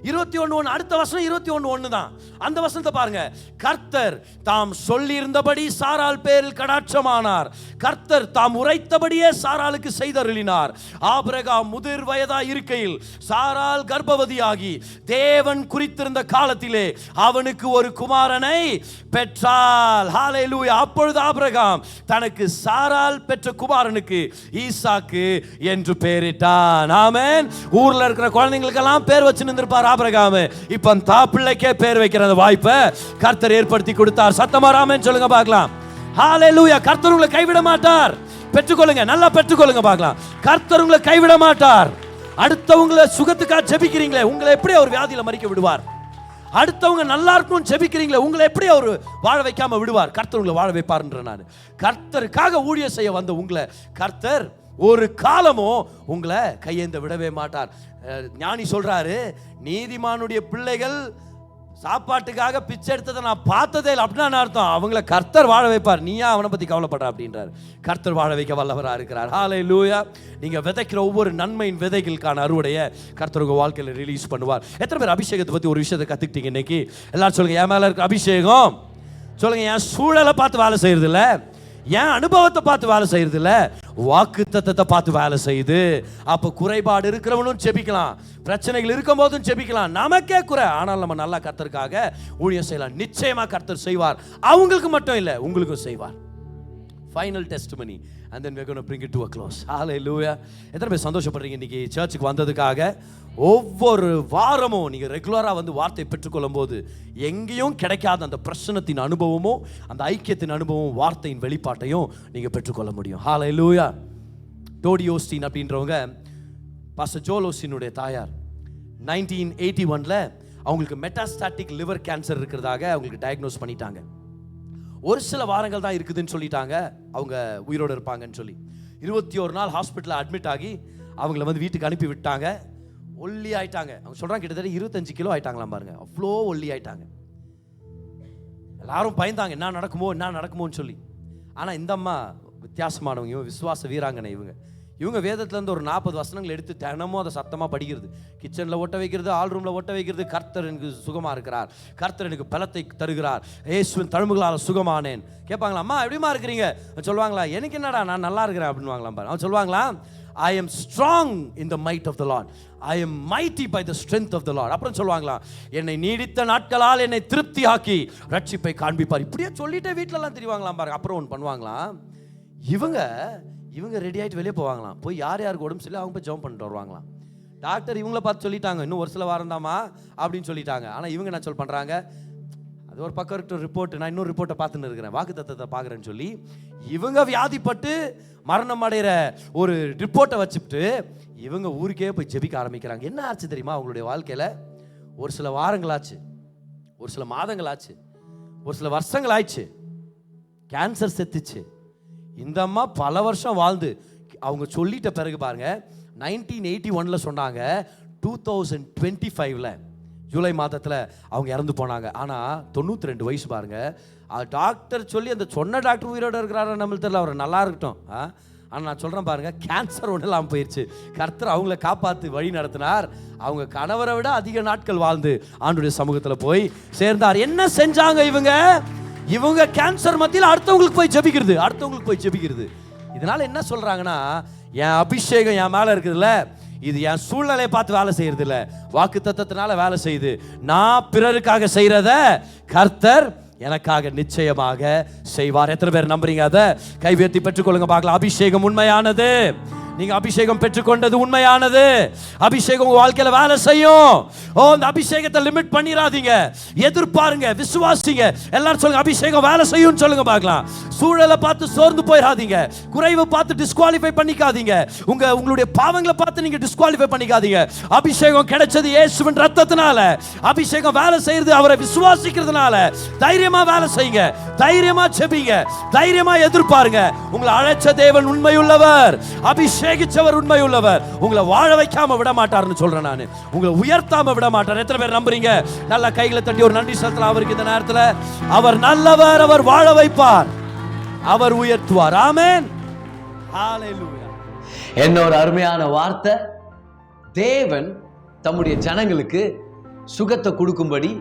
21:1 அடுத்த வசனம் 21:1 தான். அந்த வசனத்தை பாருங்க. கர்த்தர் தாம் சொல்லி இருந்தபடி சாராள் பேரில் கடாட்சமானார். கர்த்தர் தாம் உரைத்தபடியே சாராளுக்கு செய்தருளினார். ஆபிரகாம் முதிர் வயதா இருக்கையில் சாராள் கர்ப்பவதியாகி தேவன் குறித்திருந்த காலத்திலே அவனுக்கு ஒரு குமாரனை பெற்றாள். ஹல்லேலூயா. அப்பொழுது ஆபிரகாம் தனக்கு சாராள் பெற்ற குமாரனுக்கு ஈசாக்கு என்று பெயரிட்டான். ஆமென். ஊர்ல இருக்கிற குழந்தைகளுக்கெல்லாம் பேர் வச்சு நின்றுப்பார் ஆபிரகாம். இப்ப தா பிள்ளைக்கே பேர் வைக்கிற வாய்ப்பை கர்த்தர் ஏற்படுத்தி கொடுத்தார். சத்தமா ஆமென் சொல்லுங்க பார்க்கலாம். ஹல்லேலூயா. கர்த்தர் உங்களை கைவிட மாட்டார். பெற்றுக்கொள்ளுங்க, நல்லா பெற்றுக்கொள்ளுங்க பார்க்கலாம். கர்த்தர் உங்களை கைவிட மாட்டார். அடுத்தவங்களை சுகத்துக்காக ஜெபிக்கிறீங்களே, உங்களை எப்படி அவர் வியாதியில மறிக்க விடுவார்? அடுத்தவங்க நல்லா இருக்கணும் ஜெபிக்கிறீங்களே, உங்களை எப்படி அவர் வாழ வைக்காம விடுவார்? கர்த்தர் உங்களை வாழ வைப்பார்ன்ற நான். கர்த்தருக்காக ஊழியம் செய்ய வந்த உங்களை கர்த்தர் ஒரு காலமும் உங்களை கையேந்த விடவே மாட்டார். ஞானி சொல்றாரு, நீதிமானுடைய பிள்ளைகள் சாப்பாட்டுக்காக பிச்சை எடுத்ததை நான் பார்த்ததே இல்லை. அப்படின்னா அர்த்தம் அவங்கள கர்த்தர் வாழ வைப்பார். நீயா அவனை பத்தி கவலைப்படுற அப்படின்றார். கர்த்தர் வாழ வைக்க வல்லவராக இருக்கிறார். ஹல்லேலூயா. நீங்க விதைக்கிற ஒவ்வொரு நன்மையின் விதைகளுக்கான அறுவடையை கர்த்தர் உங்க வாழ்க்கையில ரிலீஸ் பண்ணுவார். எத்தனை பேர் அபிஷேகத்தை பத்தி ஒரு விஷயத்தை கத்துக்கிட்டீங்க இன்னைக்கு? எல்லாரும் சொல்லுங்க, என் மேல இருக்க அபிஷேகம். சொல்லுங்க, என் சூழலை பார்த்து வேலை செய்யறது இல்ல, என் அனுபவத்தை பார்த்து வேலை செய்யறது இல்ல, வாக்குத்தத்தத்தை பார்த்து வேலை செய்யுது. அப்ப குறைபாடு இருக்கிறவனும் ஜெபிக்கலாம், பிரச்சனைகள் இருக்கும் போதும் ஜெபிக்கலாம். நமக்கே குறை, ஆனால் நம்ம நல்லா கர்த்தருக்காக ஊழியம் செய்யலாம். நிச்சயமா கர்த்தர் செய்வார். அவங்களுக்கு மட்டும் இல்ல, உங்களுக்கும் செய்வார். Final testimony and then we're going to bring it to a close. Hallelujah. எத்தனை பேர் சந்தோஷப்படுறீங்க இன்னைக்கு சர்ச்சுக்கு வந்ததுக்காக? ஒவ்வொரு வாரமும் நீங்க ரெகுலரா வந்து வார்த்தை பெற்றுக்கொள்ளும் போது எங்கேயும் கிடைக்காத அந்த பிரசன்னத்தின் அனுபவமும் அந்த ஐக்கியத்தின் அனுபவமும் வார்த்தையின் வெளிப்பாட்டையும் நீங்க பெற்றுக்கொள்ள முடியும். ஹல்லேலூயா. டோடி ஓஸ்டின் அப்படின்றவங்க பாஸ்டர் ஜோல் ஓஸ்டினுடைய தாயார் 1981ல அவங்களுக்கு மெட்டாஸ்டாட்டிக் லிவர் கேன்சர் இருக்கிறதாக அவங்களுக்கு டயக்னோஸ் பண்ணிட்டாங்க. ஒரு சில வாரங்கள் தான் இருக்குதுன்னு சொல்லிட்டாங்க, அவங்க உயிரோடு இருப்பாங்கன்னு சொல்லி. 21 நாள் ஹாஸ்பிட்டலில் அட்மிட் ஆகி அவங்கள வந்து வீட்டுக்கு அனுப்பி விட்டாங்க. ஒல்லி ஆயிட்டாங்க. அவங்க சொல்றாங்க கிட்டத்தட்ட 25 கிலோ ஆயிட்டாங்களாம் பாருங்க. அவ்வளோ ஒல்லி ஆயிட்டாங்க. எல்லாரும் பயந்தாங்க என்ன நடக்குமோன்னு சொல்லி. ஆனா இந்த அம்மா வித்தியாசமானவங்க, இவங்க விசுவாச வீராங்கனை. இவங்க வேதத்துலேருந்து ஒரு 40 வசனங்கள் எடுத்து தினமும் அதை சத்தமாக படிக்கிறது, கிச்சனில் ஒட்ட வைக்கிறது, ஆல் ரூமில் ஒட்ட வைக்கிறது. கர்த்தர் எனக்கு சுகமாக இருக்கிறார், கர்த்தர் எனக்கு பலத்தை தருகிறார், இயேசுவின் தழும்புகளால் சுகமானேன். கேட்பாங்களா, அம்மா எப்படிமா இருக்கிறீங்க? சொல்லுவாங்களா, எனக்கு என்னடா நான் நல்லா இருக்கிறேன் அப்படின்னு வாங்கலாம் பாரு. அவன் சொல்லுவாங்களா, I am strong in the might of the Lord, I am mighty by the strength of the Lord. அப்புறம் சொல்லுவாங்களா, என்னை நீடித்த நாட்களால் என்னை திருப்தியாக்கி ரட்சிப்பை காண்பிப்பார். இப்படியே சொல்லிட்டே வீட்டிலலாம் தெரிவாங்களாம் பாருங்க. அப்புறம் ஒன்று பண்ணுவாங்களாம், இவங்க ரெடி ஆகிட்டு வெளியே போவாங்களாம். போய் யாருக்கு உடம்பு சொல்லி அவங்க போய் ஜெபம் பண்ணிட்டு வருவாங்களாம். டாக்டர் இவங்கள பார்த்து சொல்லிட்டாங்க, இன்னும் ஒரு சில வாரம் தாமா அப்படின்னு சொல்லிட்டாங்க. ஆனால் இவங்க என்ன பண்ணுறாங்க, அது ஒரு பக்கம் இருக்கட்டும், ரிப்போர்ட் நான் இன்னொரு ரிப்போர்ட்டை பார்த்துன்னு இருக்கிறேன், வாக்கு தத்தத்தை பார்க்குறேன்னு சொல்லி இவங்க வியாதிப்பட்டு மரணம் அடைகிற ஒரு ரிப்போர்ட்டை வச்சுட்டு இவங்க ஊருக்கே போய் ஜெபிக்க ஆரம்பிக்கிறாங்க. என்ன ஆச்சு தெரியுமா, அவங்களுடைய வாழ்க்கையில் ஒரு சில வாரங்களாச்சு, ஒரு சில மாதங்களாச்சு, ஒரு சில வருஷங்கள் ஆயிடுச்சு, கேன்சர் செத்துச்சு. இந்த அம்மா பல வருஷம் வாழ்ந்து அவங்க சொல்லிட்ட பிறகு பாருங்க, 1981 சொன்னாங்க, 2025 ஜூலை மாதத்தில் அவங்க இறந்து போனாங்க. ஆனால் 92 வயசு பாருங்க. டாக்டர் சொல்லி அந்த சொன்ன டாக்டர் உயிரோடு இருக்கிறாரு நம்மளுக்கு தெரியல, அவர் நல்லா இருக்கட்டும். ஆனால் நான் சொல்கிறேன் பாருங்க, கேன்சர் ஒன்றும் இல்லாமல் போயிடுச்சு. கர்த்தர் அவங்கள காப்பாற்றி வழி நடத்தினார். அவங்க கணவரை விட அதிக நாட்கள் வாழ்ந்து ஆண்டுடைய சமூகத்தில் போய் சேர்ந்தார். என்ன செஞ்சாங்க இவங்க கேன்சர் மத்தியில் அடுத்தவங்களுக்கு போய் ஜெபிக்கிறது. இதனால என்ன சொல்றாங்கன்னா, என் அபிஷேகம் என் மேல இருக்குதுல்ல, இது என் சூழ்நிலையை பார்த்து வேலை செய்யறது இல்ல, வாக்கு தத்தத்தினால வேலை செய்யுது. நான் பிறருக்காக செய்யறத கர்த்தர் எனக்காக நிச்சயமாக செய்வார். எத்தனை பேர் நம்புறீங்க? அதை கை உயர்த்தி பெற்றுக்கொள்ளுங்க பார்க்கலாம். அபிஷேகம் உண்மையானது. நீங்க அபிஷேகம் பெற்றுக்கொண்டது உண்மையானது. அபிஷேகம் உங்க வாழ்க்கையில வேலை செய்யும். அந்த அபிஷேகத்தை லிமிட் பண்ணிராதீங்க, எதிர்பாருங்க, விசுவாசிங்க. எல்லாரும் சொல்லுங்க, அபிஷேகம் வேலை செய்யும் சொல்லுங்க பார்க்கலாம். சூழலை பார்த்து சோர்ந்து போயிடாதீங்க, குறைவை பார்த்து டிஸ்குவாலிஃபை பண்ணிக்காதீங்க, உங்களுடைய பாவங்களை பார்த்து நீங்க டிஸ்குவாலிஃபை பண்ணிக்காதீங்க. அபிஷேகம் கிடைச்சது இயேசுவின் ரத்தத்தினால. அபிஷேகம் வேலை செய்யறது அவரை விசுவாசிக்கிறதுனால. தைரியமா வேலை செய்யுங்க, தைரியமா ஜெபிங்க, தைரியமா எதிர்பாருங்க. உங்களை அழைச்ச தேவன் உண்மையுள்ளவர், அபிஷேகிச்சவர் உண்மையுள்ளவர். உங்களை வாழ வைக்காம விட மாட்டார்னு சொல்றேன் நான், உங்களை உயர்த்தாம விட மாட்டார். எத்தனை பேர் நம்புறீங்க? நல்ல கைகளை தட்டி ஒரு நன்றி செலுத்தலாம் அவருக்கு இந்த நேரத்தில். அவர் நல்லவர், அவர் வாழ வைப்பார், அவர் உயர்த்துவார். ஆமென், ஹalleluya. என்ன ஒரு அருமையான வார்த்தை. தேவன் தம்முடைய ஜனங்களுக்கு சுகத்தை கொடுக்கும்படி,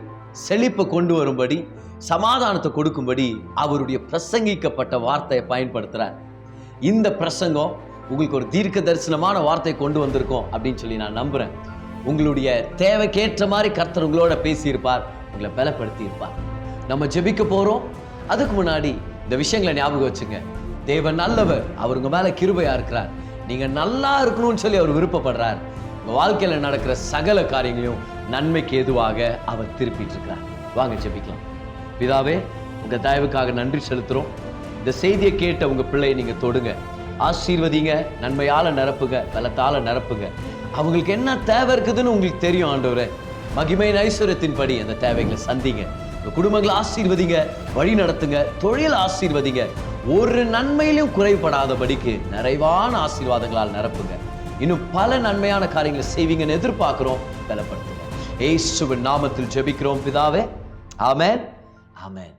செழிப்பை கொண்டு வரும்படி, சமாதானத்தை கொடுக்கும்படி அவருடைய பிரசங்கிக்கப்பட்ட வார்த்தையை பயன்படுத்துறார். இந்த பிரசங்கம் உங்களுக்கு ஒரு தீர்க்க தரிசனமான வார்த்தை கொண்டு வந்திருக்கோம் அப்படின்னு சொல்லி நான் நம்புறேன். உங்களுடைய தேவைக்கேற்ற மாதிரி கர்த்தர் உங்களோட பேசியிருப்பார், உங்களை பலப்படுத்தி இருப்பார். நம்ம ஜெபிக்க போறோம். அதுக்கு முன்னாடி இந்த விஷயங்களை ஞாபகம் வச்சுங்க. தேவன் நல்லவர், அவர் உங்க மேல கிருபையா இருக்கிறார். நீங்க நல்லா இருக்கணும்னு சொல்லி அவர் விருப்பப்படுறார். உங்க வாழ்க்கையில நடக்கிற சகல காரியங்களையும் நன்மைக்கு எதுவாக அவர் திருப்பிட்டு இருக்கிறார். வாங்க ஜெபிக்கலாம். பிதாவே, உங்க தயவுக்காக நன்றி செலுத்துறோம். இந்த செய்தியை கேட்ட உங்க பிள்ளையை நீங்க தொடுங்க, ஆசீர்வதிங்க, நன்மையால நிரப்புங்க, பலத்தால நிரப்புங்க. அவங்களுக்கு என்ன தேவை இருக்குதுன்னு உங்களுக்கு தெரியும் ஆண்டவரே. மகிமையின் ஐஸ்வர்யத்தின்படி அந்த தேவைகளை சந்திங்க. குடும்பங்களை ஆசீர்வதிங்க, வழி நடத்துங்க, தொழில் ஆசீர்வதிங்க. ஒரு நன்மையிலும் குறைபடாதபடிக்கு நிறைவான ஆசீர்வாதங்களால் நிரப்புங்க. இன்னும் பல நன்மையான காரியங்களை செய்வீங்கன்னு எதிர்பார்க்கிறோம். பலப்படுத்துங்க. இயேசுவின் நாமத்தில் ஜெபிக்கிறோம் பிதாவே. ஆமென், ஆமென்.